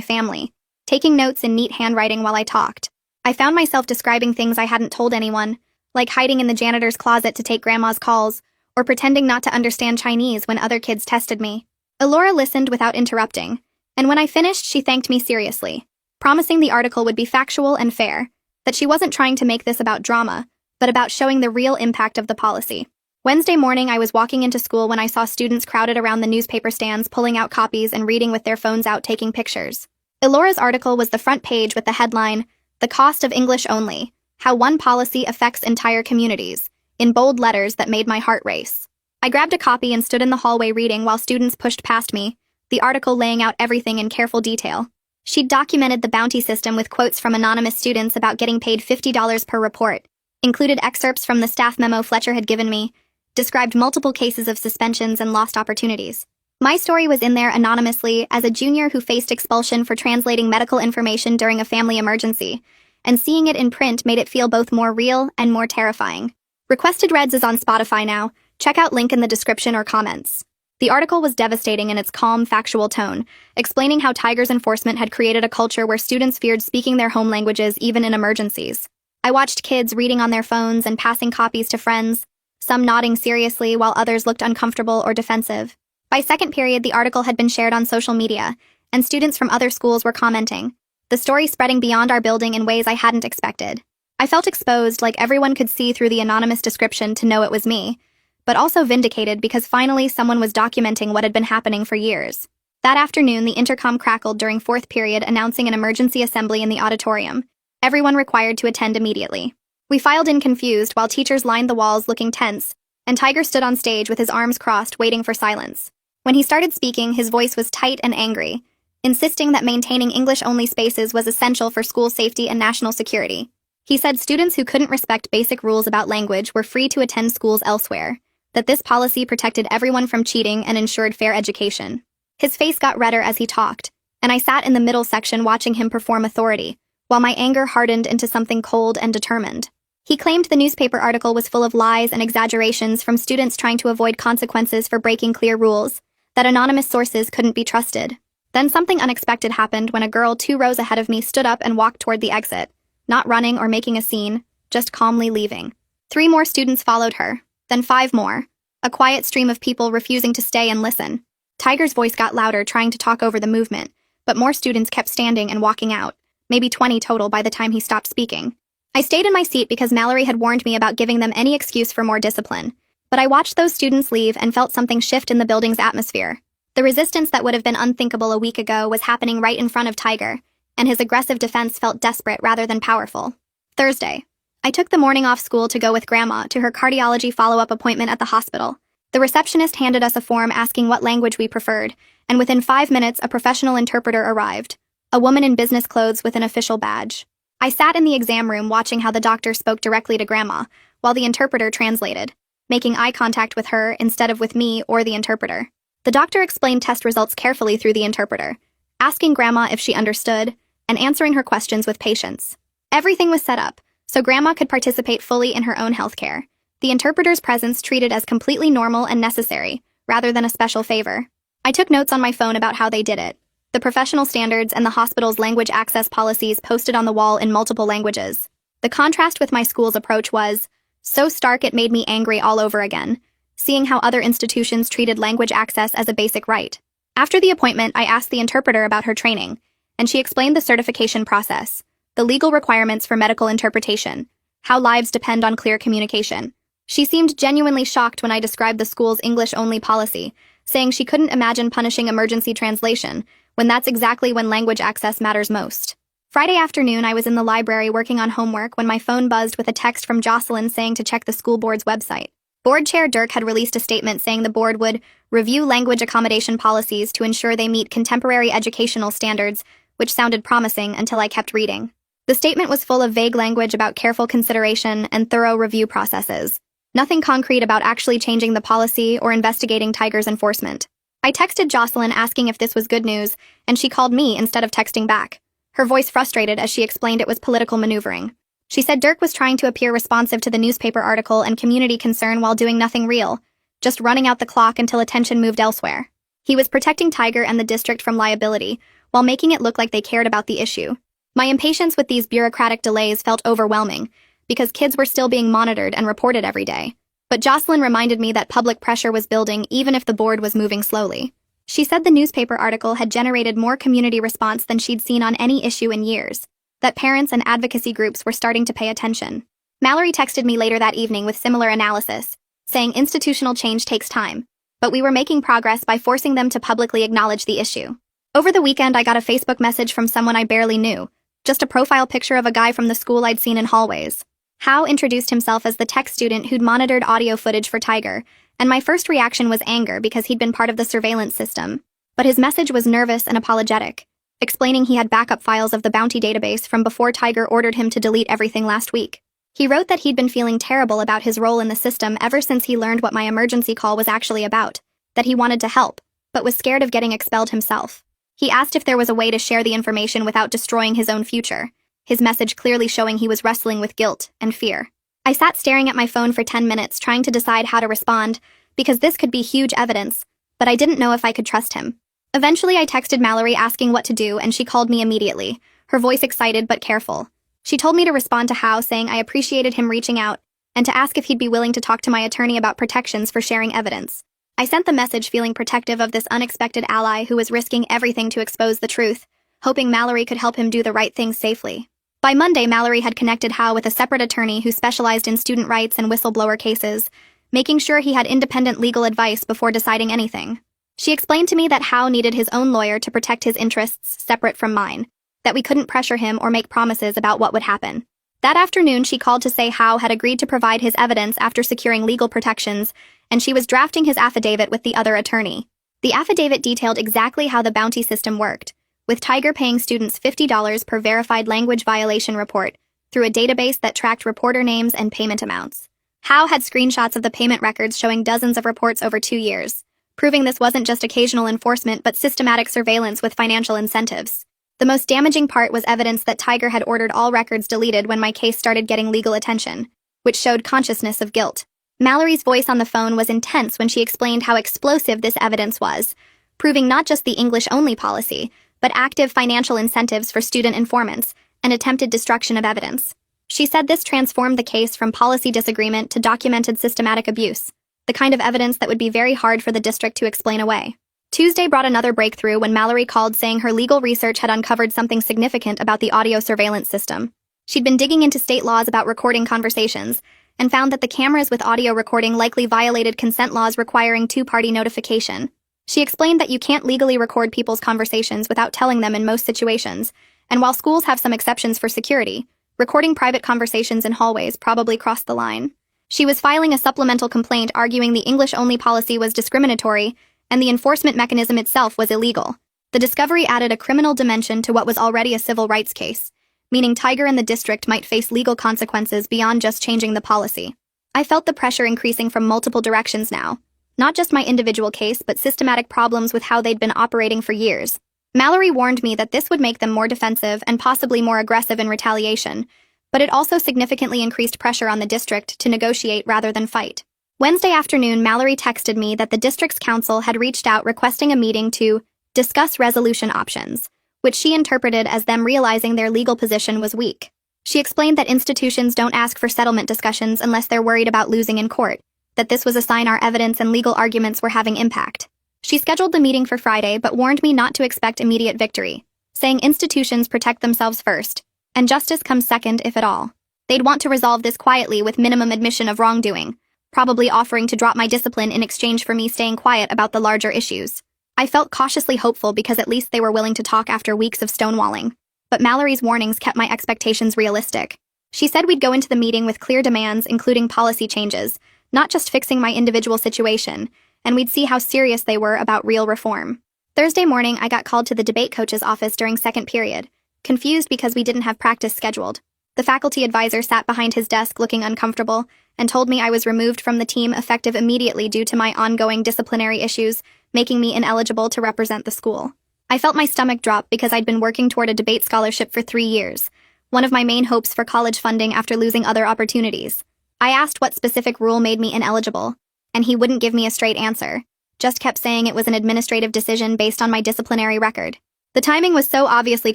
family, taking notes in neat handwriting while I talked. I found myself describing things I hadn't told anyone, like hiding in the janitor's closet to take grandma's calls, or pretending not to understand Chinese when other kids tested me. Elora listened without interrupting, and when I finished, she thanked me seriously, promising the article would be factual and fair, that she wasn't trying to make this about drama, but about showing the real impact of the policy. Wednesday morning, I was walking into school when I saw students crowded around the newspaper stands, pulling out copies and reading with their phones out, taking pictures. Elora's article was the front page with the headline, "The Cost of English Only: How One Policy Affects Entire Communities," in bold letters that made my heart race. I grabbed a copy and stood in the hallway reading while students pushed past me, the article laying out everything in careful detail. She'd documented the bounty system with quotes from anonymous students about getting paid $50 per report, included excerpts from the staff memo Fletcher had given me, described multiple cases of suspensions and lost opportunities. My story was in there anonymously as a junior who faced expulsion for translating medical information during a family emergency, and seeing it in print made it feel both more real and more terrifying. Requested Reads is on Spotify now. Check out link in the description or comments. The article was devastating in its calm, factual tone, explaining how Tiger's enforcement had created a culture where students feared speaking their home languages even in emergencies. I watched kids reading on their phones and passing copies to friends, some nodding seriously while others looked uncomfortable or defensive. By second period, the article had been shared on social media, and students from other schools were commenting, the story spreading beyond our building in ways I hadn't expected. I felt exposed, like everyone could see through the anonymous description to know it was me, but also vindicated because finally someone was documenting what had been happening for years. That afternoon, the intercom crackled during fourth period, announcing an emergency assembly in the auditorium, everyone required to attend immediately. We filed in confused while teachers lined the walls looking tense, and Tiger stood on stage with his arms crossed, waiting for silence. When he started speaking, his voice was tight and angry, insisting that maintaining English-only spaces was essential for school safety and national security. He said students who couldn't respect basic rules about language were free to attend schools elsewhere, that this policy protected everyone from cheating and ensured fair education. His face got redder as he talked, and I sat in the middle section watching him perform authority, while my anger hardened into something cold and determined. He claimed the newspaper article was full of lies and exaggerations from students trying to avoid consequences for breaking clear rules, that anonymous sources couldn't be trusted. Then something unexpected happened when a girl 2 rows ahead of me stood up and walked toward the exit, not running or making a scene, just calmly leaving. 3 more students followed her, then 5 more, a quiet stream of people refusing to stay and listen. Tiger's voice got louder, trying to talk over the movement, but more students kept standing and walking out, maybe 20 total by the time he stopped speaking. I stayed in my seat because Mallory had warned me about giving them any excuse for more discipline, but I watched those students leave and felt something shift in the building's atmosphere. The resistance that would have been unthinkable a week ago was happening right in front of Tiger, and his aggressive defense felt desperate rather than powerful. Thursday. I took the morning off school to go with Grandma to her cardiology follow-up appointment at the hospital. The receptionist handed us a form asking what language we preferred, and within 5 minutes a professional interpreter arrived, a woman in business clothes with an official badge. I sat in the exam room watching how the doctor spoke directly to Grandma, while the interpreter translated, making eye contact with her instead of with me or the interpreter. The doctor explained test results carefully through the interpreter, asking Grandma if she understood, and answering her questions with patience. Everything was set up, so Grandma could participate fully in her own healthcare. The interpreter's presence treated as completely normal and necessary, rather than a special favor. I took notes on my phone about how they did it, the professional standards and the hospital's language access policies posted on the wall in multiple languages. The contrast with my school's approach was so stark it made me angry all over again, seeing how other institutions treated language access as a basic right. After the appointment, I asked the interpreter about her training, and she explained the certification process, the legal requirements for medical interpretation, how lives depend on clear communication. She seemed genuinely shocked when I described the school's English-only policy, saying she couldn't imagine punishing emergency translation, when that's exactly when language access matters most. Friday afternoon, I was in the library working on homework when my phone buzzed with a text from Jocelyn saying to check the school board's website. Board Chair Dirk had released a statement saying the board would review language accommodation policies to ensure they meet contemporary educational standards, which sounded promising until I kept reading. The statement was full of vague language about careful consideration and thorough review processes. Nothing concrete about actually changing the policy or investigating Tiger's enforcement. I texted Jocelyn asking if this was good news, and she called me instead of texting back, her voice frustrated as she explained it was political maneuvering. She said Dirk was trying to appear responsive to the newspaper article and community concern while doing nothing real, just running out the clock until attention moved elsewhere. He was protecting Tiger and the district from liability, while making it look like they cared about the issue. My impatience with these bureaucratic delays felt overwhelming, because kids were still being monitored and reported every day. But Jocelyn reminded me that public pressure was building even if the board was moving slowly. She said the newspaper article had generated more community response than she'd seen on any issue in years, that parents and advocacy groups were starting to pay attention. Mallory texted me later that evening with similar analysis, saying institutional change takes time, but we were making progress by forcing them to publicly acknowledge the issue. Over the weekend, I got a Facebook message from someone I barely knew, just a profile picture of a guy from the school I'd seen in hallways. Howe introduced himself as the tech student who'd monitored audio footage for Tiger, and my first reaction was anger because he'd been part of the surveillance system. But his message was nervous and apologetic, explaining he had backup files of the Bounty database from before Tiger ordered him to delete everything last week. He wrote that he'd been feeling terrible about his role in the system ever since he learned what my emergency call was actually about, that he wanted to help, but was scared of getting expelled himself. He asked if there was a way to share the information without destroying his own future, his message clearly showing he was wrestling with guilt and fear. I sat staring at my phone for 10 minutes trying to decide how to respond, because this could be huge evidence, but I didn't know if I could trust him. Eventually, I texted Mallory asking what to do, and she called me immediately, her voice excited but careful. She told me to respond to Howe, saying I appreciated him reaching out, and to ask if he'd be willing to talk to my attorney about protections for sharing evidence. I sent the message feeling protective of this unexpected ally who was risking everything to expose the truth, hoping Mallory could help him do the right thing safely. By Monday, Mallory had connected Howe with a separate attorney who specialized in student rights and whistleblower cases, making sure he had independent legal advice before deciding anything. She explained to me that Howe needed his own lawyer to protect his interests separate from mine, that we couldn't pressure him or make promises about what would happen. That afternoon, she called to say Howe had agreed to provide his evidence after securing legal protections, and she was drafting his affidavit with the other attorney. The affidavit detailed exactly how the Bounty system worked, with Tiger paying students $50 per verified language violation report through a database that tracked reporter names and payment amounts. Howe had screenshots of the payment records showing dozens of reports over 2 years, proving this wasn't just occasional enforcement but systematic surveillance with financial incentives. The most damaging part was evidence that Tiger had ordered all records deleted when my case started getting legal attention, which showed consciousness of guilt. Mallory's voice on the phone was intense when she explained how explosive this evidence was, proving not just the English-only policy, but active financial incentives for student informants and attempted destruction of evidence. She said this transformed the case from policy disagreement to documented systematic abuse, the kind of evidence that would be very hard for the district to explain away. Tuesday brought another breakthrough when Mallory called saying her legal research had uncovered something significant about the audio surveillance system. She'd been digging into state laws about recording conversations and found that the cameras with audio recording likely violated consent laws requiring two-party notification. She explained that you can't legally record people's conversations without telling them in most situations, and while schools have some exceptions for security, recording private conversations in hallways probably crossed the line. She was filing a supplemental complaint arguing the English-only policy was discriminatory and the enforcement mechanism itself was illegal. The discovery added a criminal dimension to what was already a civil rights case, meaning Tiger and the district might face legal consequences beyond just changing the policy. I felt the pressure increasing from multiple directions now, not just my individual case, but systematic problems with how they'd been operating for years. Mallory warned me that this would make them more defensive and possibly more aggressive in retaliation, but it also significantly increased pressure on the district to negotiate rather than fight. Wednesday afternoon, Mallory texted me that the district's council had reached out requesting a meeting to discuss resolution options, which she interpreted as them realizing their legal position was weak. She explained that institutions don't ask for settlement discussions unless they're worried about losing in court, that this was a sign our evidence and legal arguments were having impact. She scheduled the meeting for Friday but warned me not to expect immediate victory, saying institutions protect themselves first, and justice comes second if at all. They'd want to resolve this quietly with minimum admission of wrongdoing, probably offering to drop my discipline in exchange for me staying quiet about the larger issues. I felt cautiously hopeful because at least they were willing to talk after weeks of stonewalling, but Mallory's warnings kept my expectations realistic. She said we'd go into the meeting with clear demands including policy changes, not just fixing my individual situation, and we'd see how serious they were about real reform. Thursday morning, I got called to the debate coach's office during second period, confused because we didn't have practice scheduled. The faculty advisor sat behind his desk looking uncomfortable and told me I was removed from the team effective immediately due to my ongoing disciplinary issues, making me ineligible to represent the school. I felt my stomach drop because I'd been working toward a debate scholarship for 3 years, one of my main hopes for college funding after losing other opportunities. I asked what specific rule made me ineligible, and he wouldn't give me a straight answer, just kept saying it was an administrative decision based on my disciplinary record. The timing was so obviously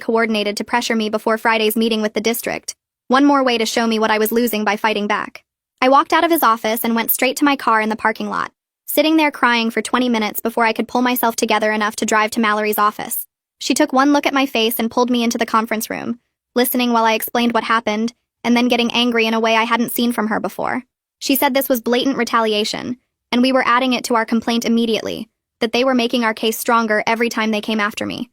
coordinated to pressure me before Friday's meeting with the district. One more way to show me what I was losing by fighting back. I walked out of his office and went straight to my car in the parking lot, sitting there crying for 20 minutes before I could pull myself together enough to drive to Mallory's office. She took one look at my face and pulled me into the conference room, listening while I explained what happened and then getting angry in a way I hadn't seen from her before. She said this was blatant retaliation, and we were adding it to our complaint immediately, that they were making our case stronger every time they came after me.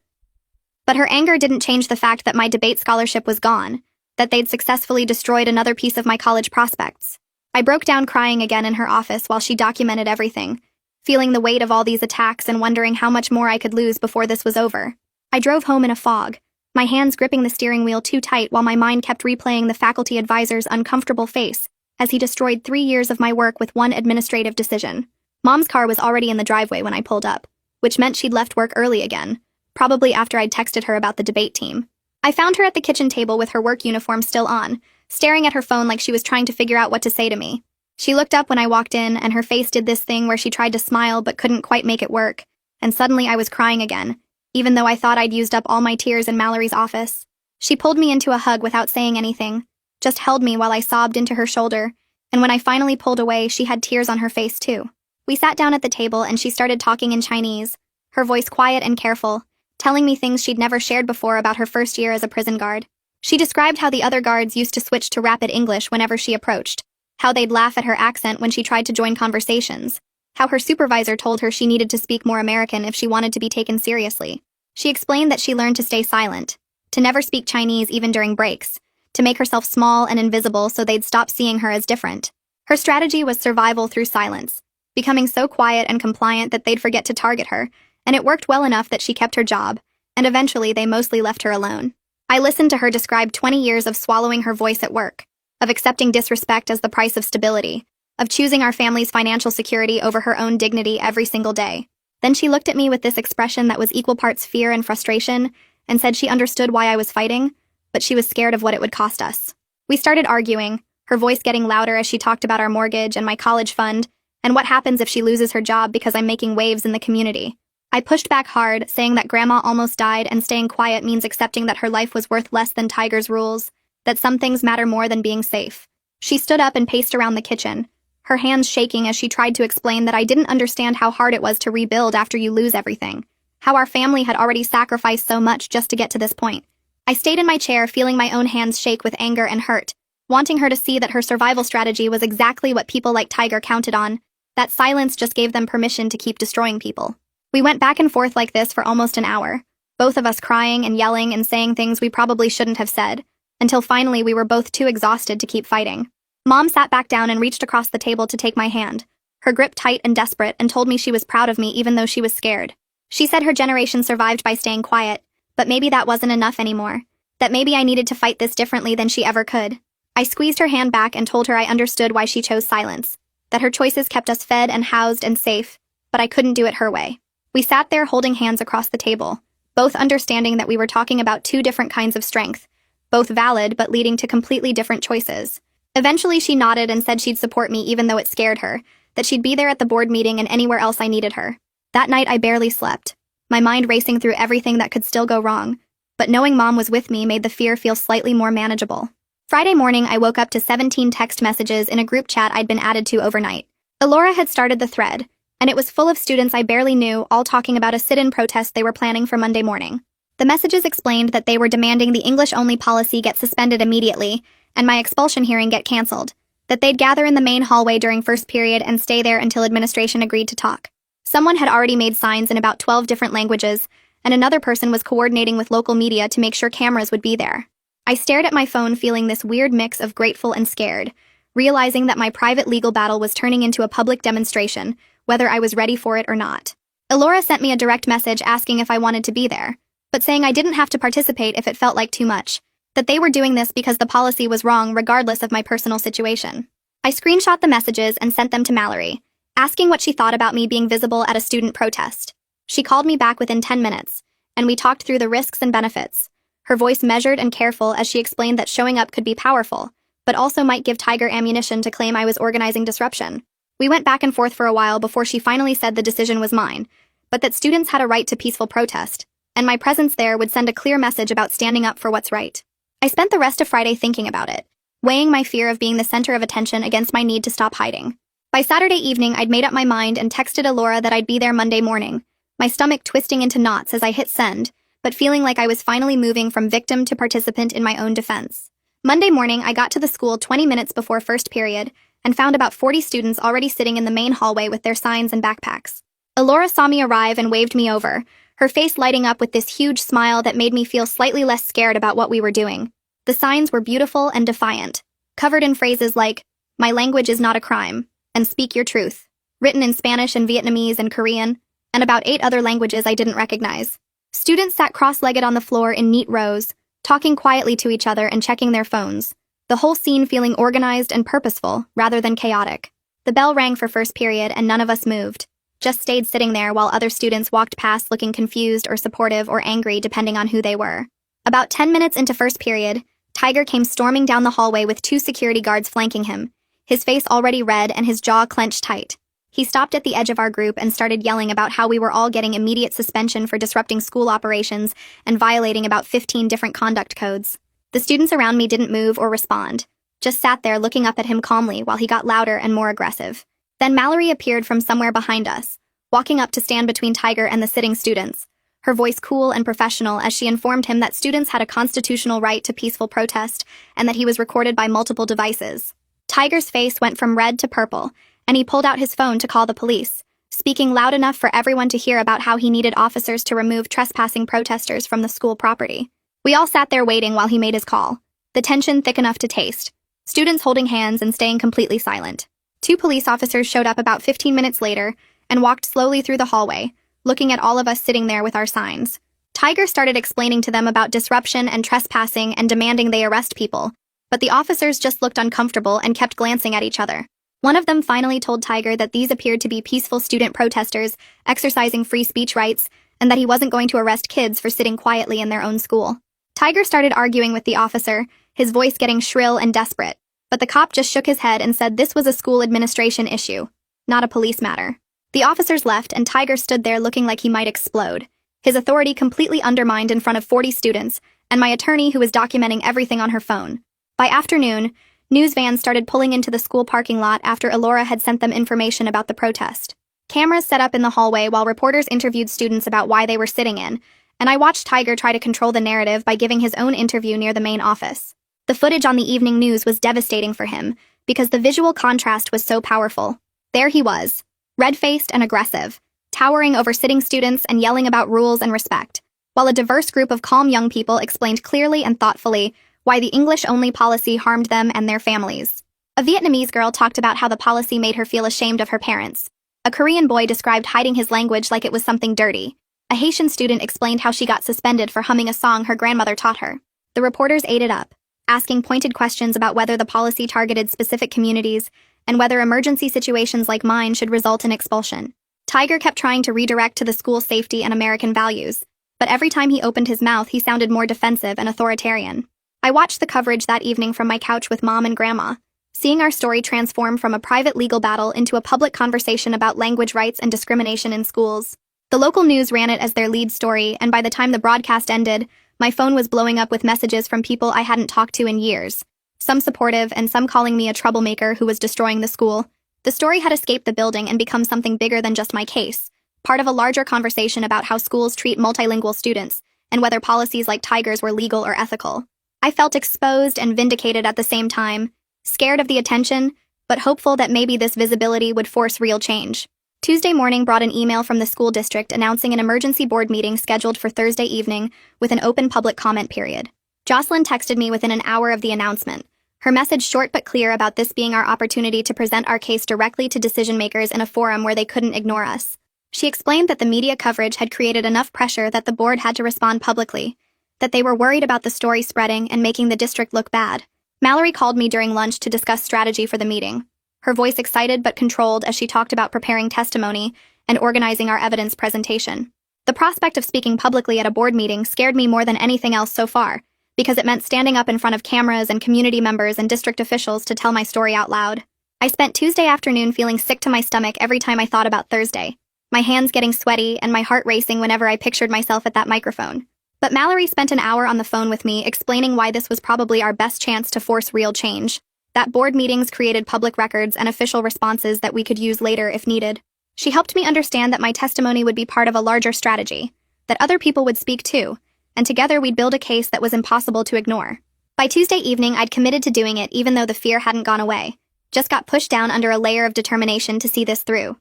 But her anger didn't change the fact that my debate scholarship was gone, that they'd successfully destroyed another piece of my college prospects. I broke down crying again in her office while she documented everything, feeling the weight of all these attacks and wondering how much more I could lose before this was over. I drove home in a fog, my hands gripping the steering wheel too tight while my mind kept replaying the faculty advisor's uncomfortable face as he destroyed 3 years of my work with one administrative decision. Mom's car was already in the driveway when I pulled up, which meant she'd left work early again, probably after I'd texted her about the debate team. I found her at the kitchen table with her work uniform still on, staring at her phone like she was trying to figure out what to say to me. She looked up when I walked in, and her face did this thing where she tried to smile but couldn't quite make it work, and suddenly I was crying again, even though I thought I'd used up all my tears in Mallory's office. She pulled me into a hug without saying anything, just held me while I sobbed into her shoulder, and when I finally pulled away, she had tears on her face too. We sat down at the table and she started talking in Chinese, her voice quiet and careful, telling me things she'd never shared before about her first year as a prison guard. She described how the other guards used to switch to rapid English whenever she approached, how they'd laugh at her accent when she tried to join conversations, how her supervisor told her she needed to speak more American if she wanted to be taken seriously. She explained that she learned to stay silent, to never speak Chinese even during breaks, to make herself small and invisible so they'd stop seeing her as different. Her strategy was survival through silence, becoming so quiet and compliant that they'd forget to target her, and it worked well enough that she kept her job, and eventually they mostly left her alone. I listened to her describe 20 years of swallowing her voice at work, of accepting disrespect as the price of stability, of choosing our family's financial security over her own dignity every single day. Then she looked at me with this expression that was equal parts fear and frustration, and said she understood why I was fighting, but she was scared of what it would cost us. We started arguing, her voice getting louder as she talked about our mortgage and my college fund, and what happens if she loses her job because I'm making waves in the community. I pushed back hard, saying that Grandma almost died and staying quiet means accepting that her life was worth less than Tiger's rules, that some things matter more than being safe. She stood up and paced around the kitchen, her hands shaking as she tried to explain that I didn't understand how hard it was to rebuild after you lose everything, how our family had already sacrificed so much just to get to this point. I stayed in my chair, feeling my own hands shake with anger and hurt, wanting her to see that her survival strategy was exactly what people like Tiger counted on, that silence just gave them permission to keep destroying people. We went back and forth like this for almost an hour, both of us crying and yelling and saying things we probably shouldn't have said, until finally we were both too exhausted to keep fighting. Mom sat back down and reached across the table to take my hand, her grip tight and desperate, and told me she was proud of me even though she was scared. She said her generation survived by staying quiet, but maybe that wasn't enough anymore, that maybe I needed to fight this differently than she ever could. I squeezed her hand back and told her I understood why she chose silence, that her choices kept us fed and housed and safe, but I couldn't do it her way. We sat there holding hands across the table, both understanding that we were talking about two different kinds of strength, both valid but leading to completely different choices. Eventually she nodded and said she'd support me even though it scared her, that she'd be there at the board meeting and anywhere else I needed her. That night I barely slept, my mind racing through everything that could still go wrong, but knowing Mom was with me made the fear feel slightly more manageable. Friday morning I woke up to 17 text messages in a group chat I'd been added to overnight. Elora had started the thread, and it was full of students I barely knew, all talking about a sit-in protest they were planning for Monday morning. The messages explained that they were demanding the English-only policy get suspended immediately, and my expulsion hearing get canceled, that they'd gather in the main hallway during first period and stay there until administration agreed to talk. Someone had already made signs in about 12 different languages, and another person was coordinating with local media to make sure cameras would be there. I stared at my phone feeling this weird mix of grateful and scared, realizing that my private legal battle was turning into a public demonstration, whether I was ready for it or not. Elora sent me a direct message asking if I wanted to be there, but saying I didn't have to participate if it felt like too much, that they were doing this because the policy was wrong regardless of my personal situation. I screenshot the messages and sent them to Mallory, asking what she thought about me being visible at a student protest. She called me back within 10 minutes, and we talked through the risks and benefits, her voice measured and careful as she explained that showing up could be powerful, but also might give Tiger ammunition to claim I was organizing disruption. We went back and forth for a while before she finally said the decision was mine, but that students had a right to peaceful protest, and my presence there would send a clear message about standing up for what's right. I spent the rest of Friday thinking about it, weighing my fear of being the center of attention against my need to stop hiding. By Saturday evening, I'd made up my mind and texted Elora that I'd be there Monday morning, my stomach twisting into knots as I hit send, but feeling like I was finally moving from victim to participant in my own defense. Monday morning, I got to the school 20 minutes before first period and found about 40 students already sitting in the main hallway with their signs and backpacks. Elora saw me arrive and waved me over, her face lighting up with this huge smile that made me feel slightly less scared about what we were doing. The signs were beautiful and defiant, covered in phrases like, "My language is not a crime," and "Speak your truth," written in Spanish and Vietnamese and Korean, and about 8 other languages I didn't recognize. Students sat cross-legged on the floor in neat rows, talking quietly to each other and checking their phones, the whole scene feeling organized and purposeful rather than chaotic. The bell rang for first period and none of us moved, just stayed sitting there while other students walked past looking confused or supportive or angry depending on who they were. About 10 minutes into first period, Tiger came storming down the hallway with 2 security guards flanking him, his face already red and his jaw clenched tight. He stopped at the edge of our group and started yelling about how we were all getting immediate suspension for disrupting school operations and violating about 15 different conduct codes. The students around me didn't move or respond, just sat there looking up at him calmly while he got louder and more aggressive. Then Mallory appeared from somewhere behind us, walking up to stand between Tiger and the sitting students, her voice cool and professional as she informed him that students had a constitutional right to peaceful protest and that he was recorded by multiple devices. Tiger's face went from red to purple, and he pulled out his phone to call the police, speaking loud enough for everyone to hear about how he needed officers to remove trespassing protesters from the school property. We all sat there waiting while he made his call, the tension thick enough to taste, students holding hands and staying completely silent. 2 police officers showed up about 15 minutes later and walked slowly through the hallway, looking at all of us sitting there with our signs. Tiger started explaining to them about disruption and trespassing and demanding they arrest people, but the officers just looked uncomfortable and kept glancing at each other. One of them finally told Tiger that these appeared to be peaceful student protesters exercising free speech rights and that he wasn't going to arrest kids for sitting quietly in their own school. Tiger started arguing with the officer, his voice getting shrill and desperate, but the cop just shook his head and said this was a school administration issue, not a police matter. The officers left and Tiger stood there looking like he might explode, his authority completely undermined in front of 40 students and my attorney who was documenting everything on her phone. By afternoon, news vans started pulling into the school parking lot after Elora had sent them information about the protest. Cameras set up in the hallway while reporters interviewed students about why they were sitting in, and I watched Tiger try to control the narrative by giving his own interview near the main office. The footage on the evening news was devastating for him because the visual contrast was so powerful. There he was, red-faced and aggressive, towering over sitting students and yelling about rules and respect, while a diverse group of calm young people explained clearly and thoughtfully why the English-only policy harmed them and their families. A Vietnamese girl talked about how the policy made her feel ashamed of her parents. A Korean boy described hiding his language like it was something dirty. A Haitian student explained how she got suspended for humming a song her grandmother taught her. The reporters ate it up, asking pointed questions about whether the policy targeted specific communities and whether emergency situations like mine should result in expulsion. Tiger kept trying to redirect to the school's safety and American values, but every time he opened his mouth he sounded more defensive and authoritarian. I watched the coverage that evening from my couch with Mom and Grandma, seeing our story transform from a private legal battle into a public conversation about language rights and discrimination in schools. The local news ran it as their lead story, and by the time the broadcast ended, my phone was blowing up with messages from people I hadn't talked to in years, some supportive and some calling me a troublemaker who was destroying the school. The story had escaped the building and become something bigger than just my case, part of a larger conversation about how schools treat multilingual students and whether policies like Tiger's were legal or ethical. I felt exposed and vindicated at the same time, scared of the attention, but hopeful that maybe this visibility would force real change. Tuesday morning brought an email from the school district announcing an emergency board meeting scheduled for Thursday evening with an open public comment period. Jocelyn texted me within an hour of the announcement, her message short but clear about this being our opportunity to present our case directly to decision-makers in a forum where they couldn't ignore us. She explained that the media coverage had created enough pressure that the board had to respond publicly, that they were worried about the story spreading and making the district look bad. Mallory called me during lunch to discuss strategy for the meeting, her voice excited but controlled as she talked about preparing testimony and organizing our evidence presentation. The prospect of speaking publicly at a board meeting scared me more than anything else so far, because it meant standing up in front of cameras and community members and district officials to tell my story out loud. I spent Tuesday afternoon feeling sick to my stomach every time I thought about Thursday, my hands getting sweaty and my heart racing whenever I pictured myself at that microphone. But Mallory spent an hour on the phone with me explaining why this was probably our best chance to force real change, that board meetings created public records and official responses that we could use later if needed. She helped me understand that my testimony would be part of a larger strategy, that other people would speak too, and together we'd build a case that was impossible to ignore. By Tuesday evening, I'd committed to doing it even though the fear hadn't gone away. Just got pushed down under a layer of determination to see this through.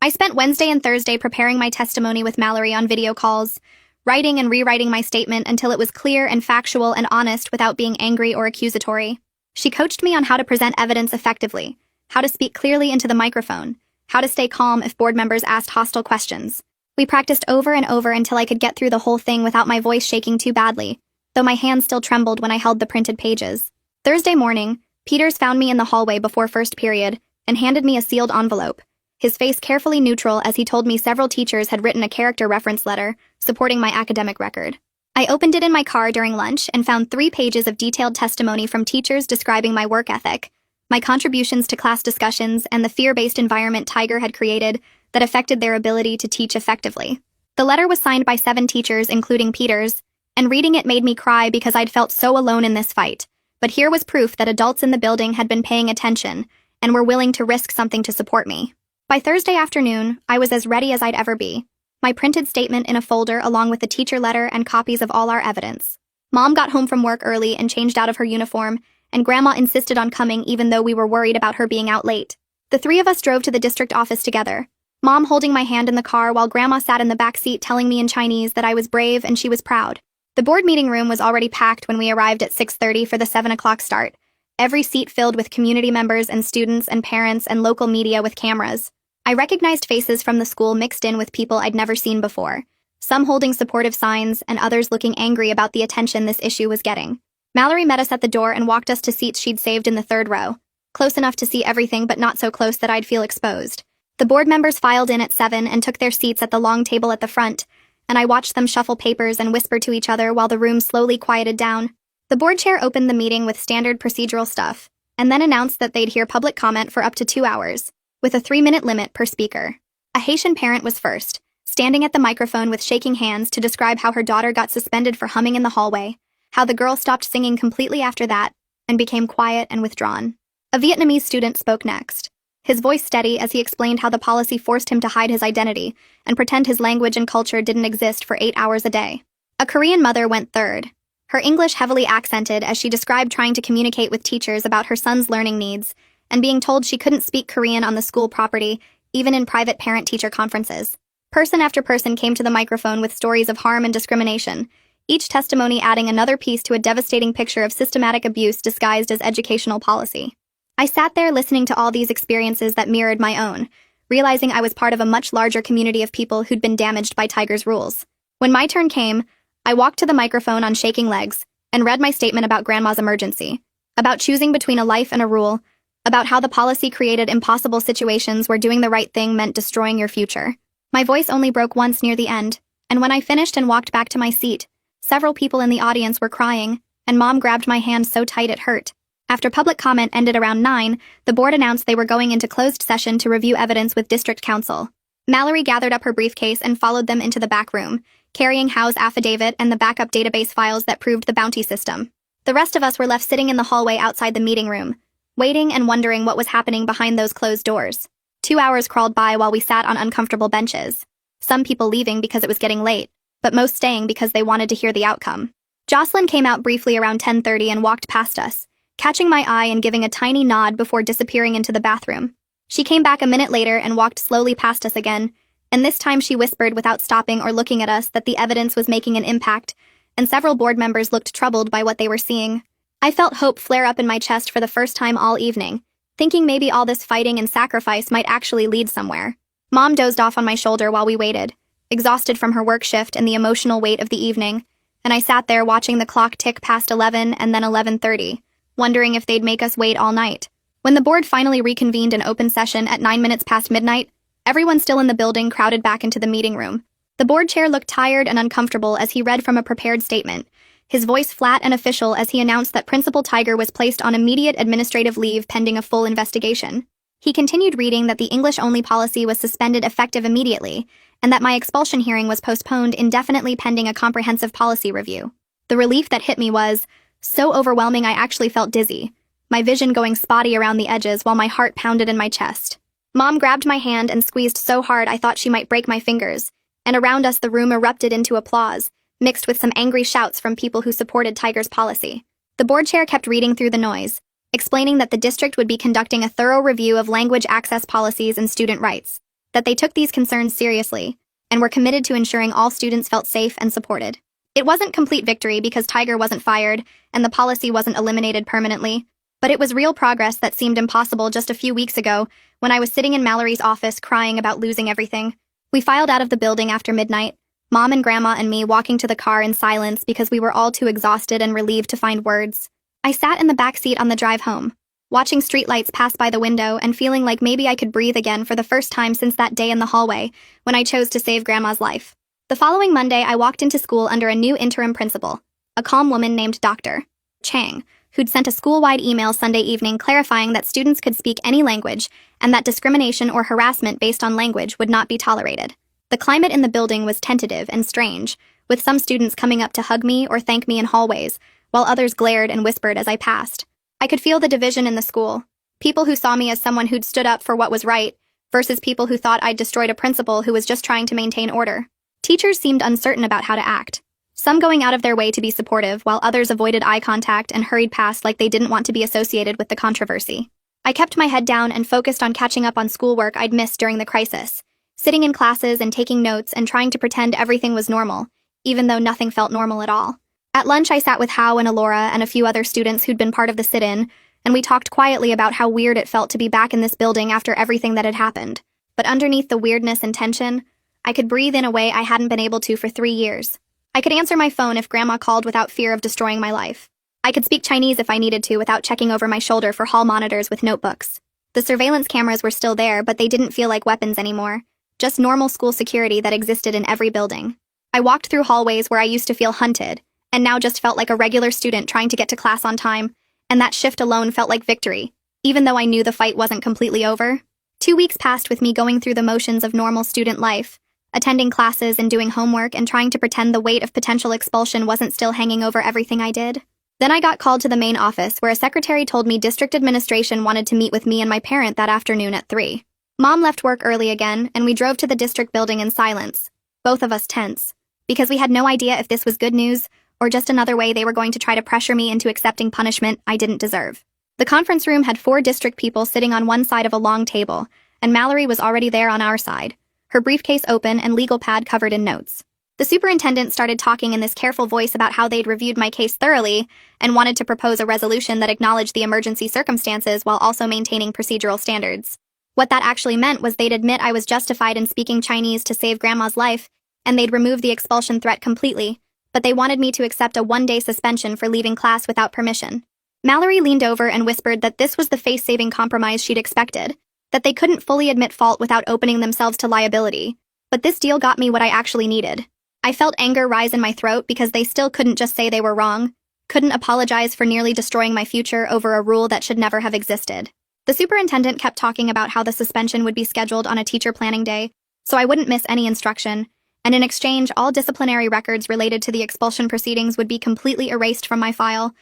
I spent Wednesday and Thursday preparing my testimony with Mallory on video calls, writing and rewriting my statement until it was clear and factual and honest without being angry or accusatory. She coached me on how to present evidence effectively, how to speak clearly into the microphone, how to stay calm if board members asked hostile questions. We practiced over and over until I could get through the whole thing without my voice shaking too badly, though my hands still trembled when I held the printed pages. Thursday morning, Peters found me in the hallway before first period and handed me a sealed envelope, his face carefully neutral as he told me several teachers had written a character reference letter supporting my academic record. I opened it in my car during lunch and found 3 pages of detailed testimony from teachers describing my work ethic, my contributions to class discussions, and the fear-based environment Tiger had created that affected their ability to teach effectively. The letter was signed by 7 teachers, including Peters, and reading it made me cry because I'd felt so alone in this fight. But here was proof that adults in the building had been paying attention and were willing to risk something to support me. By Thursday afternoon, I was as ready as I'd ever be, my printed statement in a folder along with the teacher letter and copies of all our evidence. Mom got home from work early and changed out of her uniform, and Grandma insisted on coming even though we were worried about her being out late. The 3 of us drove to the district office together, Mom holding my hand in the car while Grandma sat in the back seat telling me in Chinese that I was brave and she was proud. The board meeting room was already packed when we arrived at 6:30 for the 7 o'clock start, every seat filled with community members and students and parents and local media with cameras. I recognized faces from the school mixed in with people I'd never seen before, some holding supportive signs and others looking angry about the attention this issue was getting. Mallory met us at the door and walked us to seats she'd saved in the 3rd row, close enough to see everything but not so close that I'd feel exposed. The board members filed in at 7 and took their seats at the long table at the front, and I watched them shuffle papers and whisper to each other while the room slowly quieted down. The board chair opened the meeting with standard procedural stuff, and then announced that they'd hear public comment for up to 2 hours, with a 3-minute limit per speaker. A Haitian parent was first, standing at the microphone with shaking hands to describe how her daughter got suspended for humming in the hallway, how the girl stopped singing completely after that, and became quiet and withdrawn. A Vietnamese student spoke next, his voice steady as he explained how the policy forced him to hide his identity and pretend his language and culture didn't exist for 8 hours a day. A Korean mother went third, her English heavily accented as she described trying to communicate with teachers about her son's learning needs and being told she couldn't speak Korean on the school property, even in private parent-teacher conferences. Person after person came to the microphone with stories of harm and discrimination, each testimony adding another piece to a devastating picture of systematic abuse disguised as educational policy. I sat there listening to all these experiences that mirrored my own, realizing I was part of a much larger community of people who'd been damaged by Tiger's rules. When my turn came, I walked to the microphone on shaking legs and read my statement about Grandma's emergency, about choosing between a life and a rule, about how the policy created impossible situations where doing the right thing meant destroying your future. My voice only broke once near the end, and when I finished and walked back to my seat, several people in the audience were crying, and Mom grabbed my hand so tight it hurt. After public comment ended around 9, the board announced they were going into closed session to review evidence with district council. Mallory gathered up her briefcase and followed them into the back room, carrying Howe's affidavit and the backup database files that proved the bounty system. The rest of us were left sitting in the hallway outside the meeting room, waiting and wondering what was happening behind those closed doors. 2 hours crawled by while we sat on uncomfortable benches, some people leaving because it was getting late, but most staying because they wanted to hear the outcome. Jocelyn came out briefly around 10:30 and walked past us, catching my eye and giving a tiny nod before disappearing into the bathroom. She came back a minute later and walked slowly past us again, and this time she whispered without stopping or looking at us that the evidence was making an impact, and several board members looked troubled by what they were seeing. I felt hope flare up in my chest for the first time all evening, thinking maybe all this fighting and sacrifice might actually lead somewhere. Mom dozed off on my shoulder while we waited, exhausted from her work shift and the emotional weight of the evening, and I sat there watching the clock tick past 11 and then 11:30, wondering if they'd make us wait all night. When the board finally reconvened in open session at 9 minutes past midnight, everyone still in the building crowded back into the meeting room. The board chair looked tired and uncomfortable as he read from a prepared statement, his voice flat and official as he announced that Principal Tiger was placed on immediate administrative leave pending a full investigation. He continued reading that the English-only policy was suspended effective immediately, and that my expulsion hearing was postponed indefinitely pending a comprehensive policy review. The relief that hit me was so overwhelming I actually felt dizzy, my vision going spotty around the edges while my heart pounded in my chest. Mom grabbed my hand and squeezed so hard I thought she might break my fingers, and around us the room erupted into applause, mixed with some angry shouts from people who supported Tiger's policy. The board chair kept reading through the noise, explaining that the district would be conducting a thorough review of language access policies and student rights, that they took these concerns seriously, and were committed to ensuring all students felt safe and supported. It wasn't complete victory because Tiger wasn't fired and the policy wasn't eliminated permanently, but it was real progress that seemed impossible just a few weeks ago when I was sitting in Mallory's office crying about losing everything. We filed out of the building after midnight, Mom and Grandma and me walking to the car in silence because we were all too exhausted and relieved to find words. I sat in the back seat on the drive home, watching streetlights pass by the window and feeling like maybe I could breathe again for the first time since that day in the hallway when I chose to save Grandma's life. The following Monday, I walked into school under a new interim principal, a calm woman named Dr. Chang, who'd sent a school-wide email Sunday evening clarifying that students could speak any language and that discrimination or harassment based on language would not be tolerated. The climate in the building was tentative and strange, with some students coming up to hug me or thank me in hallways, while others glared and whispered as I passed. I could feel the division in the school. People who saw me as someone who'd stood up for what was right, versus people who thought I'd destroyed a principal who was just trying to maintain order. Teachers seemed uncertain about how to act, some going out of their way to be supportive, while others avoided eye contact and hurried past like they didn't want to be associated with the controversy. I kept my head down and focused on catching up on schoolwork I'd missed during the crisis, sitting in classes and taking notes and trying to pretend everything was normal, even though nothing felt normal at all. At lunch, I sat with Hao and Alora and a few other students who'd been part of the sit-in, and we talked quietly about how weird it felt to be back in this building after everything that had happened. But underneath the weirdness and tension, I could breathe in a way I hadn't been able to for 3 years. I could answer my phone if Grandma called without fear of destroying my life. I could speak Chinese if I needed to without checking over my shoulder for hall monitors with notebooks. The surveillance cameras were still there, but they didn't feel like weapons anymore. Just normal school security that existed in every building. I walked through hallways where I used to feel hunted, and now just felt like a regular student trying to get to class on time, and that shift alone felt like victory, even though I knew the fight wasn't completely over. 2 weeks passed with me going through the motions of normal student life, attending classes and doing homework and trying to pretend the weight of potential expulsion wasn't still hanging over everything I did. Then I got called to the main office where a secretary told me district administration wanted to meet with me and my parent that afternoon at 3. Mom left work early again, and we drove to the district building in silence, both of us tense, because we had no idea if this was good news or just another way they were going to try to pressure me into accepting punishment I didn't deserve. The conference room had 4 district people sitting on one side of a long table, and Mallory was already there on our side, her briefcase open and legal pad covered in notes. The superintendent started talking in this careful voice about how they'd reviewed my case thoroughly and wanted to propose a resolution that acknowledged the emergency circumstances while also maintaining procedural standards. What that actually meant was they'd admit I was justified in speaking Chinese to save Grandma's life, and they'd remove the expulsion threat completely, but they wanted me to accept a 1-day suspension for leaving class without permission. Mallory leaned over and whispered that this was the face-saving compromise she'd expected, that they couldn't fully admit fault without opening themselves to liability, but this deal got me what I actually needed. I felt anger rise in my throat because they still couldn't just say they were wrong, couldn't apologize for nearly destroying my future over a rule that should never have existed. The superintendent kept talking about how the suspension would be scheduled on a teacher planning day, so I wouldn't miss any instruction, and in exchange, all disciplinary records related to the expulsion proceedings would be completely erased from my file.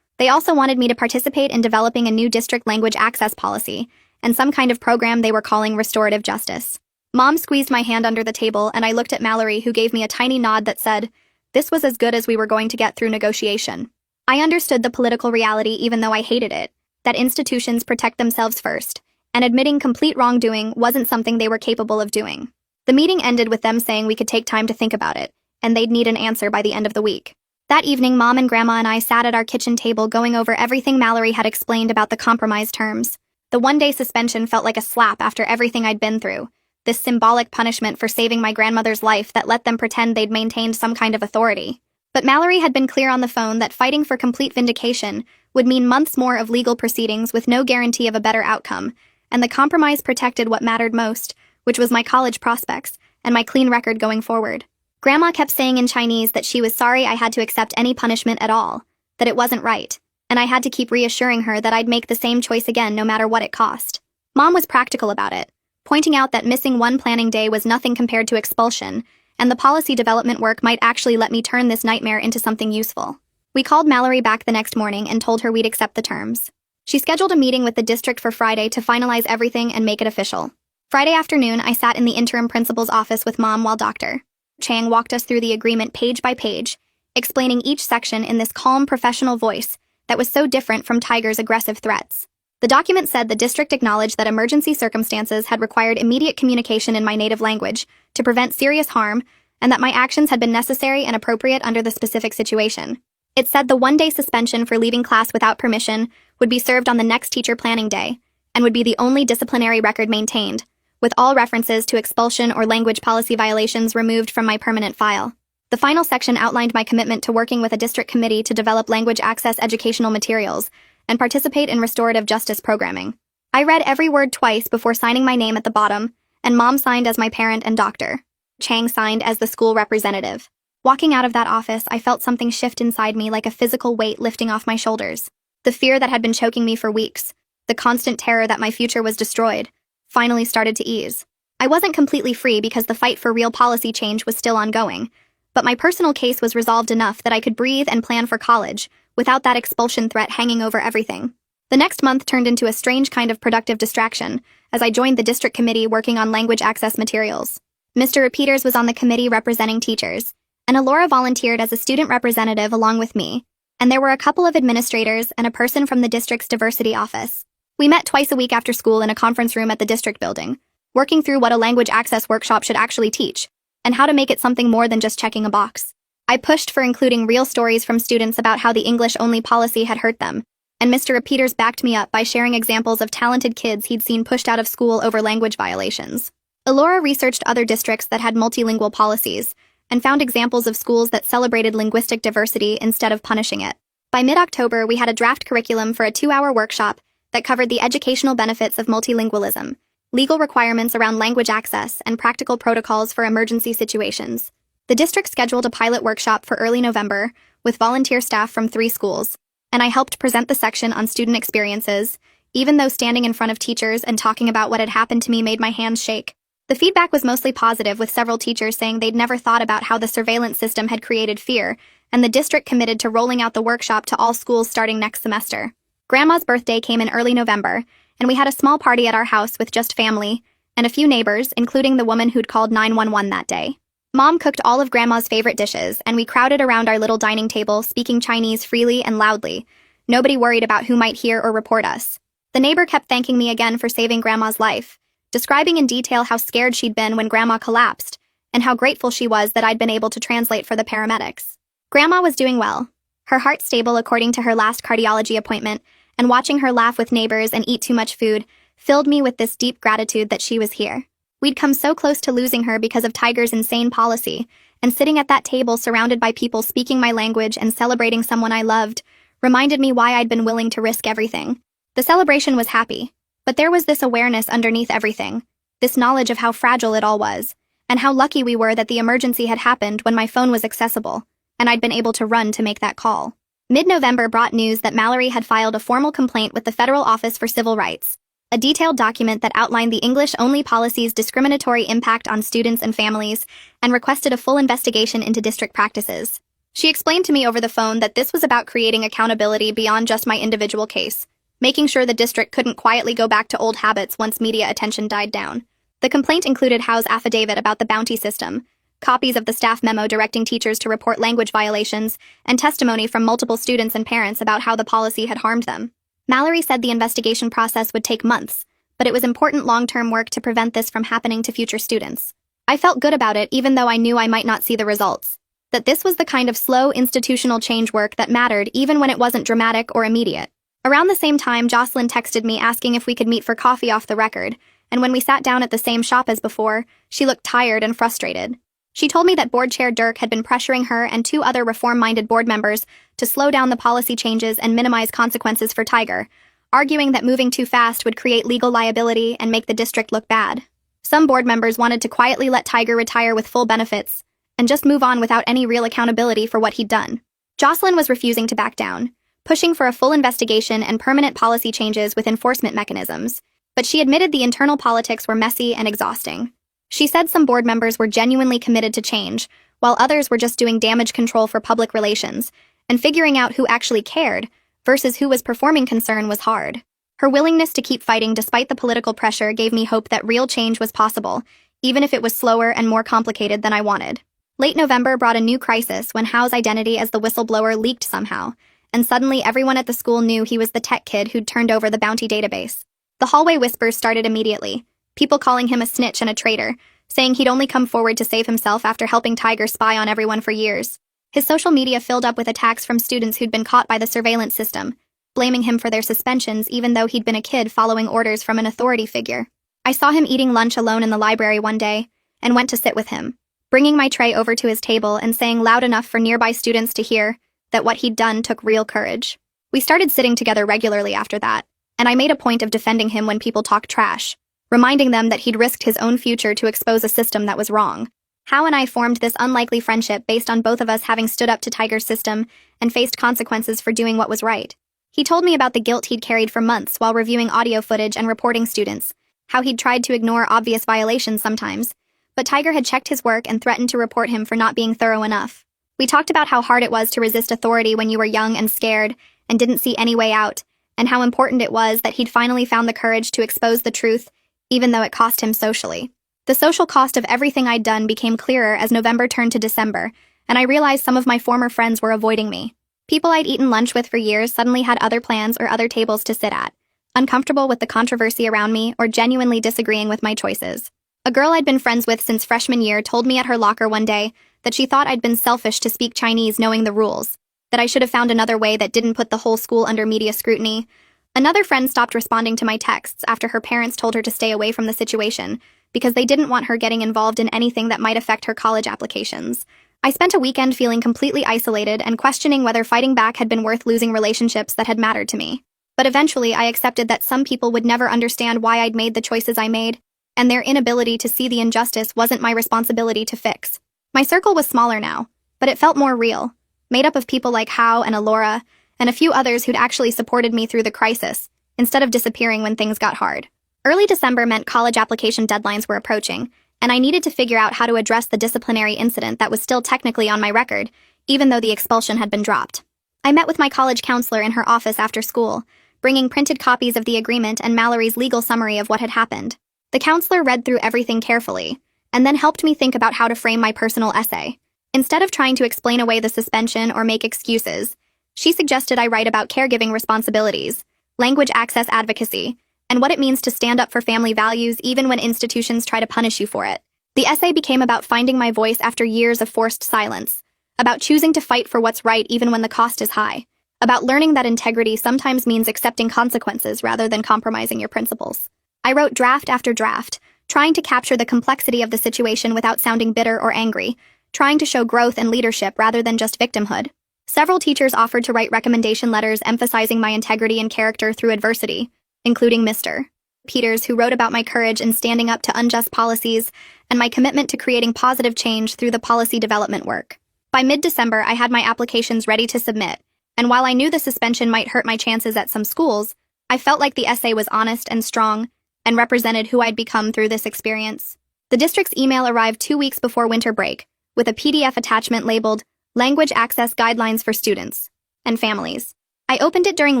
They also wanted me to participate in developing a new district language access policy, and some kind of program they were calling restorative justice. Mom squeezed my hand under the table, and I looked at Mallory, who gave me a tiny nod that said, this was as good as we were going to get through negotiation. I understood the political reality even though I hated it, that institutions protect themselves first, and admitting complete wrongdoing wasn't something they were capable of doing. The meeting ended with them saying we could take time to think about it, and they'd need an answer by the end of the week. That evening, Mom and Grandma and I sat at our kitchen table going over everything Mallory had explained about the compromise terms. The 1-day suspension felt like a slap after everything I'd been through, this symbolic punishment for saving my grandmother's life that let them pretend they'd maintained some kind of authority. But Mallory had been clear on the phone that fighting for complete vindication would mean months more of legal proceedings with no guarantee of a better outcome, and the compromise protected what mattered most, which was my college prospects and my clean record going forward. Grandma kept saying in Chinese that she was sorry I had to accept any punishment at all, that it wasn't right, and I had to keep reassuring her that I'd make the same choice again no matter what it cost. Mom was practical about it, pointing out that missing one planning day was nothing compared to expulsion, and the policy development work might actually let me turn this nightmare into something useful. We called Mallory back the next morning and told her we'd accept the terms. She scheduled a meeting with the district for Friday to finalize everything and make it official. Friday afternoon, I sat in the interim principal's office with Mom while Dr. Chang walked us through the agreement page by page, explaining each section in this calm, professional voice that was so different from Tiger's aggressive threats. The document said the district acknowledged that emergency circumstances had required immediate communication in my native language to prevent serious harm, and that my actions had been necessary and appropriate under the specific situation. It said the one-day suspension for leaving class without permission would be served on the next teacher planning day, and would be the only disciplinary record maintained, with all references to expulsion or language policy violations removed from my permanent file. The final section outlined my commitment to working with a district committee to develop language access educational materials and participate in restorative justice programming. I read every word twice before signing my name at the bottom, and Mom signed as my parent and doctor. Chang signed as the school representative. Walking out of that office, I felt something shift inside me like a physical weight lifting off my shoulders. The fear that had been choking me for weeks, the constant terror that my future was destroyed, finally started to ease. I wasn't completely free because the fight for real policy change was still ongoing, but my personal case was resolved enough that I could breathe and plan for college, without that expulsion threat hanging over everything. The next month turned into a strange kind of productive distraction, as I joined the district committee working on language access materials. Mr. Peters was on the committee representing teachers, and Alora volunteered as a student representative along with me, and there were a couple of administrators and a person from the district's diversity office. We met twice a week after school in a conference room at the district building, working through what a language access workshop should actually teach, and how to make it something more than just checking a box. I pushed for including real stories from students about how the English-only policy had hurt them, and Mr. Peters backed me up by sharing examples of talented kids he'd seen pushed out of school over language violations. Alora researched other districts that had multilingual policies, and found examples of schools that celebrated linguistic diversity instead of punishing it. By mid-October, we had a draft curriculum for a 2-hour workshop that covered the educational benefits of multilingualism, legal requirements around language access, and practical protocols for emergency situations. The district scheduled a pilot workshop for early November with volunteer staff from 3 schools, and I helped present the section on student experiences, even though standing in front of teachers and talking about what had happened to me made my hands shake. The feedback was mostly positive, with several teachers saying they'd never thought about how the surveillance system had created fear, and the district committed to rolling out the workshop to all schools starting next semester. Grandma's birthday came in early November, and we had a small party at our house with just family and a few neighbors, including the woman who'd called 911 that day. Mom cooked all of Grandma's favorite dishes, and we crowded around our little dining table, speaking Chinese freely and loudly. Nobody worried about who might hear or report us. The neighbor kept thanking me again for saving Grandma's life, describing in detail how scared she'd been when Grandma collapsed, and how grateful she was that I'd been able to translate for the paramedics. Grandma was doing well, her heart stable according to her last cardiology appointment, and watching her laugh with neighbors and eat too much food filled me with this deep gratitude that she was here. We'd come so close to losing her because of Tiger's insane policy, and sitting at that table surrounded by people speaking my language and celebrating someone I loved reminded me why I'd been willing to risk everything. The celebration was happy, but there was this awareness underneath everything, this knowledge of how fragile it all was, and how lucky we were that the emergency had happened when my phone was accessible, and I'd been able to run to make that call. Mid-November brought news that Mallory had filed a formal complaint with the Federal Office for Civil Rights, a detailed document that outlined the English-only policy's discriminatory impact on students and families, and requested a full investigation into district practices. She explained to me over the phone that this was about creating accountability beyond just my individual case, making sure the district couldn't quietly go back to old habits once media attention died down. The complaint included Howe's affidavit about the bounty system, copies of the staff memo directing teachers to report language violations, and testimony from multiple students and parents about how the policy had harmed them. Mallory said the investigation process would take months, but it was important long-term work to prevent this from happening to future students. I felt good about it even though I knew I might not see the results. That this was the kind of slow institutional change work that mattered even when it wasn't dramatic or immediate. Around the same time, Jocelyn texted me asking if we could meet for coffee off the record, and when we sat down at the same shop as before, she looked tired and frustrated. She told me that Board Chair Dirk had been pressuring her and 2 other reform-minded board members to slow down the policy changes and minimize consequences for Tiger, arguing that moving too fast would create legal liability and make the district look bad. Some board members wanted to quietly let Tiger retire with full benefits and just move on without any real accountability for what he'd done. Jocelyn was refusing to back down, pushing for a full investigation and permanent policy changes with enforcement mechanisms, but she admitted the internal politics were messy and exhausting. She said some board members were genuinely committed to change, while others were just doing damage control for public relations, and figuring out who actually cared versus who was performing concern was hard. Her willingness to keep fighting despite the political pressure gave me hope that real change was possible, even if it was slower and more complicated than I wanted. Late November brought a new crisis when Howe's identity as the whistleblower leaked somehow, and suddenly everyone at the school knew he was the tech kid who'd turned over the bounty database. The hallway whispers started immediately, people calling him a snitch and a traitor, saying he'd only come forward to save himself after helping Tiger spy on everyone for years. His social media filled up with attacks from students who'd been caught by the surveillance system, blaming him for their suspensions even though he'd been a kid following orders from an authority figure. I saw him eating lunch alone in the library one day, and went to sit with him, bringing my tray over to his table and saying loud enough for nearby students to hear that what he'd done took real courage. We started sitting together regularly after that, and I made a point of defending him when people talked trash, reminding them that he'd risked his own future to expose a system that was wrong. Hao and I formed this unlikely friendship based on both of us having stood up to Tiger's system and faced consequences for doing what was right. He told me about the guilt he'd carried for months while reviewing audio footage and reporting students, how he'd tried to ignore obvious violations sometimes, but Tiger had checked his work and threatened to report him for not being thorough enough. We talked about how hard it was to resist authority when you were young and scared and didn't see any way out, and how important it was that he'd finally found the courage to expose the truth, even though it cost him socially. The social cost of everything I'd done became clearer as November turned to December, and I realized some of my former friends were avoiding me. People I'd eaten lunch with for years suddenly had other plans or other tables to sit at, uncomfortable with the controversy around me or genuinely disagreeing with my choices. A girl I'd been friends with since freshman year told me at her locker one day that she thought I'd been selfish to speak Chinese knowing the rules, that I should have found another way that didn't put the whole school under media scrutiny. Another friend stopped responding to my texts after her parents told her to stay away from the situation because they didn't want her getting involved in anything that might affect her college applications. I spent a weekend feeling completely isolated and questioning whether fighting back had been worth losing relationships that had mattered to me. But eventually I accepted that some people would never understand why I'd made the choices I made, and their inability to see the injustice wasn't my responsibility to fix. My circle was smaller now, but it felt more real, made up of people like Hao and Alora, and a few others who'd actually supported me through the crisis, instead of disappearing when things got hard. Early December meant college application deadlines were approaching, and I needed to figure out how to address the disciplinary incident that was still technically on my record, even though the expulsion had been dropped. I met with my college counselor in her office after school, bringing printed copies of the agreement and Mallory's legal summary of what had happened. The counselor read through everything carefully, and then helped me think about how to frame my personal essay. Instead of trying to explain away the suspension or make excuses, she suggested I write about caregiving responsibilities, language access advocacy, and what it means to stand up for family values even when institutions try to punish you for it. The essay became about finding my voice after years of forced silence, about choosing to fight for what's right even when the cost is high, about learning that integrity sometimes means accepting consequences rather than compromising your principles. I wrote draft after draft, trying to capture the complexity of the situation without sounding bitter or angry, trying to show growth and leadership rather than just victimhood. Several teachers offered to write recommendation letters emphasizing my integrity and character through adversity, including Mr. Peters, who wrote about my courage in standing up to unjust policies and my commitment to creating positive change through the policy development work. By mid-December, I had my applications ready to submit, and while I knew the suspension might hurt my chances at some schools, I felt like the essay was honest and strong and represented who I'd become through this experience. The district's email arrived 2 weeks before winter break, with a PDF attachment labeled Language Access Guidelines for Students and Families. I opened it during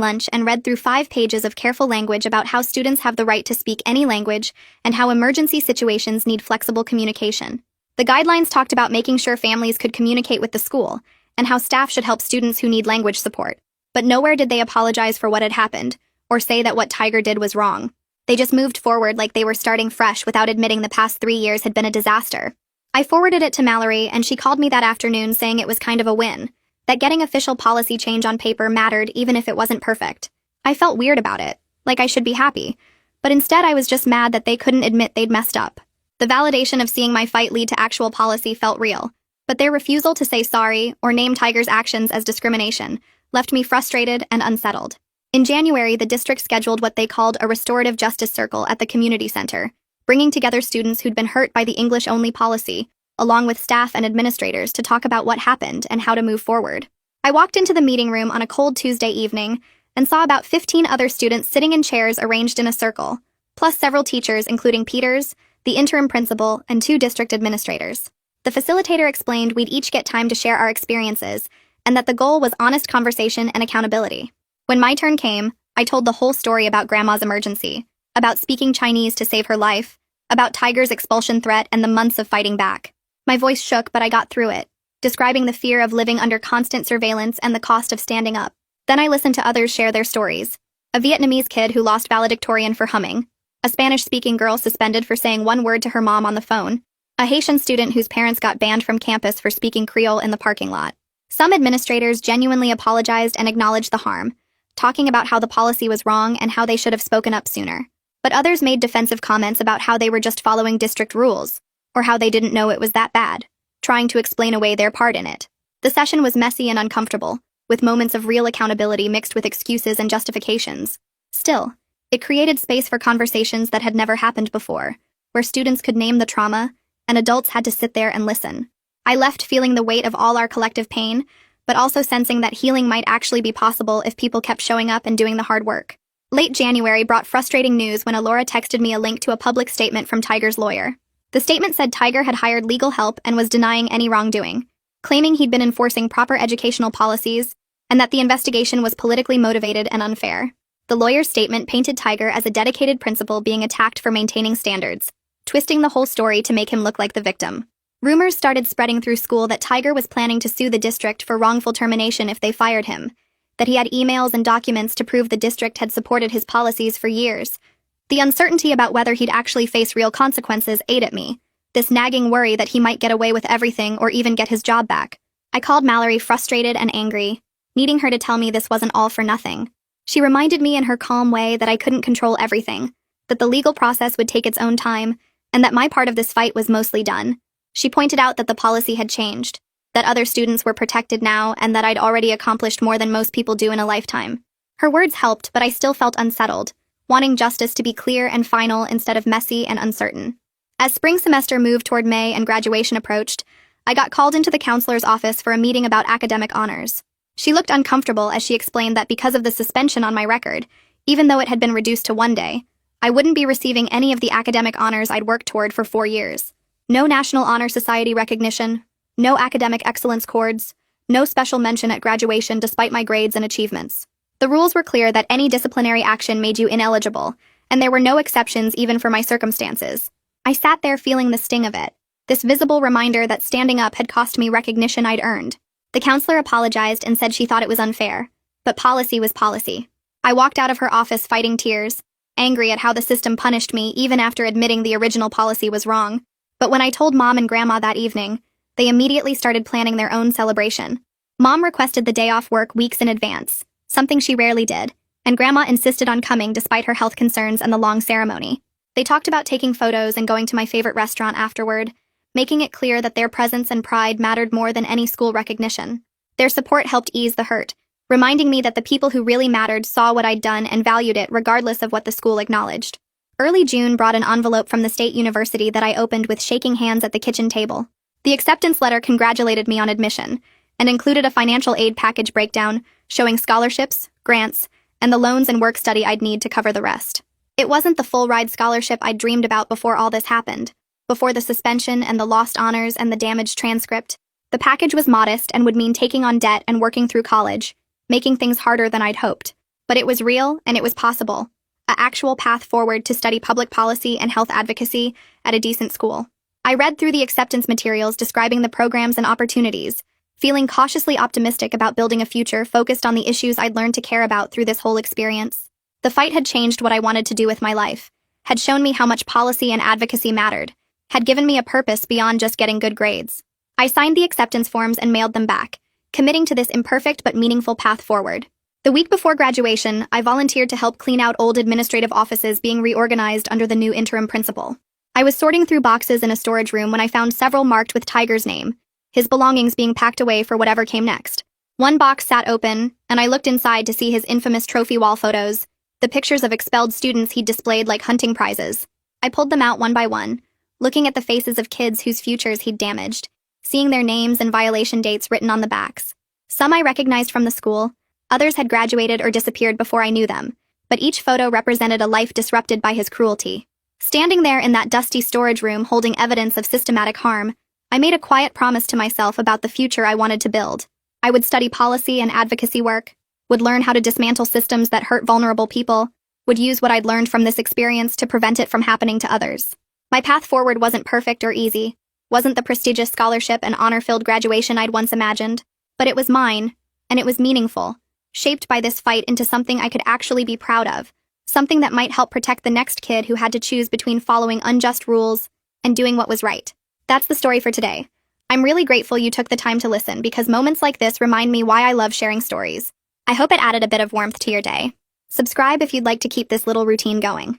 lunch and read through 5 pages of careful language about how students have the right to speak any language and how emergency situations need flexible communication. The guidelines talked about making sure families could communicate with the school and how staff should help students who need language support. But nowhere did they apologize for what had happened or say that what Tiger did was wrong. They just moved forward like they were starting fresh without admitting the past 3 years had been a disaster. I forwarded it to Mallory, and she called me that afternoon saying it was kind of a win, that getting official policy change on paper mattered even if it wasn't perfect. I felt weird about it, like I should be happy, but instead I was just mad that they couldn't admit they'd messed up. The validation of seeing my fight lead to actual policy felt real, but their refusal to say sorry or name Tiger's actions as discrimination left me frustrated and unsettled. In January, the district scheduled what they called a restorative justice circle at the community center, bringing together students who'd been hurt by the English-only policy, along with staff and administrators to talk about what happened and how to move forward. I walked into the meeting room on a cold Tuesday evening and saw about 15 other students sitting in chairs arranged in a circle, plus several teachers including Peters, the interim principal, and 2 district administrators. The facilitator explained we'd each get time to share our experiences and that the goal was honest conversation and accountability. When my turn came, I told the whole story about Grandma's emergency, about speaking Chinese to save her life, about Tiger's expulsion threat and the months of fighting back. My voice shook, but I got through it, describing the fear of living under constant surveillance and the cost of standing up. Then I listened to others share their stories. A Vietnamese kid who lost valedictorian for humming. A Spanish-speaking girl suspended for saying one word to her mom on the phone. A Haitian student whose parents got banned from campus for speaking Creole in the parking lot. Some administrators genuinely apologized and acknowledged the harm, talking about how the policy was wrong and how they should have spoken up sooner. But others made defensive comments about how they were just following district rules, or how they didn't know it was that bad, trying to explain away their part in it. The session was messy and uncomfortable, with moments of real accountability mixed with excuses and justifications. Still, it created space for conversations that had never happened before, where students could name the trauma, and adults had to sit there and listen. I left feeling the weight of all our collective pain, but also sensing that healing might actually be possible if people kept showing up and doing the hard work. Late January brought frustrating news when Alora texted me a link to a public statement from Tiger's lawyer. The statement said Tiger had hired legal help and was denying any wrongdoing, claiming he'd been enforcing proper educational policies, and that the investigation was politically motivated and unfair. The lawyer's statement painted Tiger as a dedicated principal being attacked for maintaining standards, twisting the whole story to make him look like the victim. Rumors started spreading through school that Tiger was planning to sue the district for wrongful termination if they fired him, that he had emails and documents to prove the district had supported his policies for years. The uncertainty about whether he'd actually face real consequences ate at me, this nagging worry that he might get away with everything or even get his job back. I called Mallory frustrated and angry, needing her to tell me this wasn't all for nothing. She reminded me in her calm way that I couldn't control everything, that the legal process would take its own time, and that my part of this fight was mostly done. She pointed out that the policy had changed, that other students were protected now, and that I'd already accomplished more than most people do in a lifetime. Her words helped, but I still felt unsettled, wanting justice to be clear and final instead of messy and uncertain. As spring semester moved toward May and graduation approached, I got called into the counselor's office for a meeting about academic honors. She looked uncomfortable as she explained that because of the suspension on my record, even though it had been reduced to 1 day, I wouldn't be receiving any of the academic honors I'd worked toward for 4 years. No National Honor Society recognition, no academic excellence cords, no special mention at graduation despite my grades and achievements. The rules were clear that any disciplinary action made you ineligible, and there were no exceptions even for my circumstances. I sat there feeling the sting of it, this visible reminder that standing up had cost me recognition I'd earned. The counselor apologized and said she thought it was unfair, but policy was policy. I walked out of her office fighting tears, angry at how the system punished me even after admitting the original policy was wrong. But when I told Mom and Grandma that evening, they immediately started planning their own celebration. Mom requested the day off work weeks in advance, something she rarely did, and Grandma insisted on coming despite her health concerns and the long ceremony. They talked about taking photos and going to my favorite restaurant afterward, making it clear that their presence and pride mattered more than any school recognition. Their support helped ease the hurt, reminding me that the people who really mattered saw what I'd done and valued it regardless of what the school acknowledged. Early June brought an envelope from the state university that I opened with shaking hands at the kitchen table. The acceptance letter congratulated me on admission, and included a financial aid package breakdown showing scholarships, grants, and the loans and work study I'd need to cover the rest. It wasn't the full-ride scholarship I'd dreamed about before all this happened, before the suspension and the lost honors and the damaged transcript. The package was modest and would mean taking on debt and working through college, making things harder than I'd hoped. But it was real and it was possible. An actual path forward to study public policy and health advocacy at a decent school. I read through the acceptance materials describing the programs and opportunities, feeling cautiously optimistic about building a future focused on the issues I'd learned to care about through this whole experience. The fight had changed what I wanted to do with my life, had shown me how much policy and advocacy mattered, had given me a purpose beyond just getting good grades. I signed the acceptance forms and mailed them back, committing to this imperfect but meaningful path forward. The week before graduation, I volunteered to help clean out old administrative offices being reorganized under the new interim principal. I was sorting through boxes in a storage room when I found several marked with Tiger's name, his belongings being packed away for whatever came next. One box sat open, and I looked inside to see his infamous trophy wall photos, the pictures of expelled students he'd displayed like hunting prizes. I pulled them out one by one, looking at the faces of kids whose futures he'd damaged, seeing their names and violation dates written on the backs. Some I recognized from the school, others had graduated or disappeared before I knew them, but each photo represented a life disrupted by his cruelty. Standing there in that dusty storage room holding evidence of systematic harm, I made a quiet promise to myself about the future I wanted to build. I would study policy and advocacy work, would learn how to dismantle systems that hurt vulnerable people, would use what I'd learned from this experience to prevent it from happening to others. My path forward wasn't perfect or easy, wasn't the prestigious scholarship and honor-filled graduation I'd once imagined, but it was mine, and it was meaningful. shaped by this fight into something I could actually be proud of, something that might help protect the next kid who had to choose between following unjust rules and doing what was right. That's the story for today. I'm really grateful you took the time to listen because moments like this remind me why I love sharing stories. I hope it added a bit of warmth to your day. Subscribe if you'd like to keep this little routine going.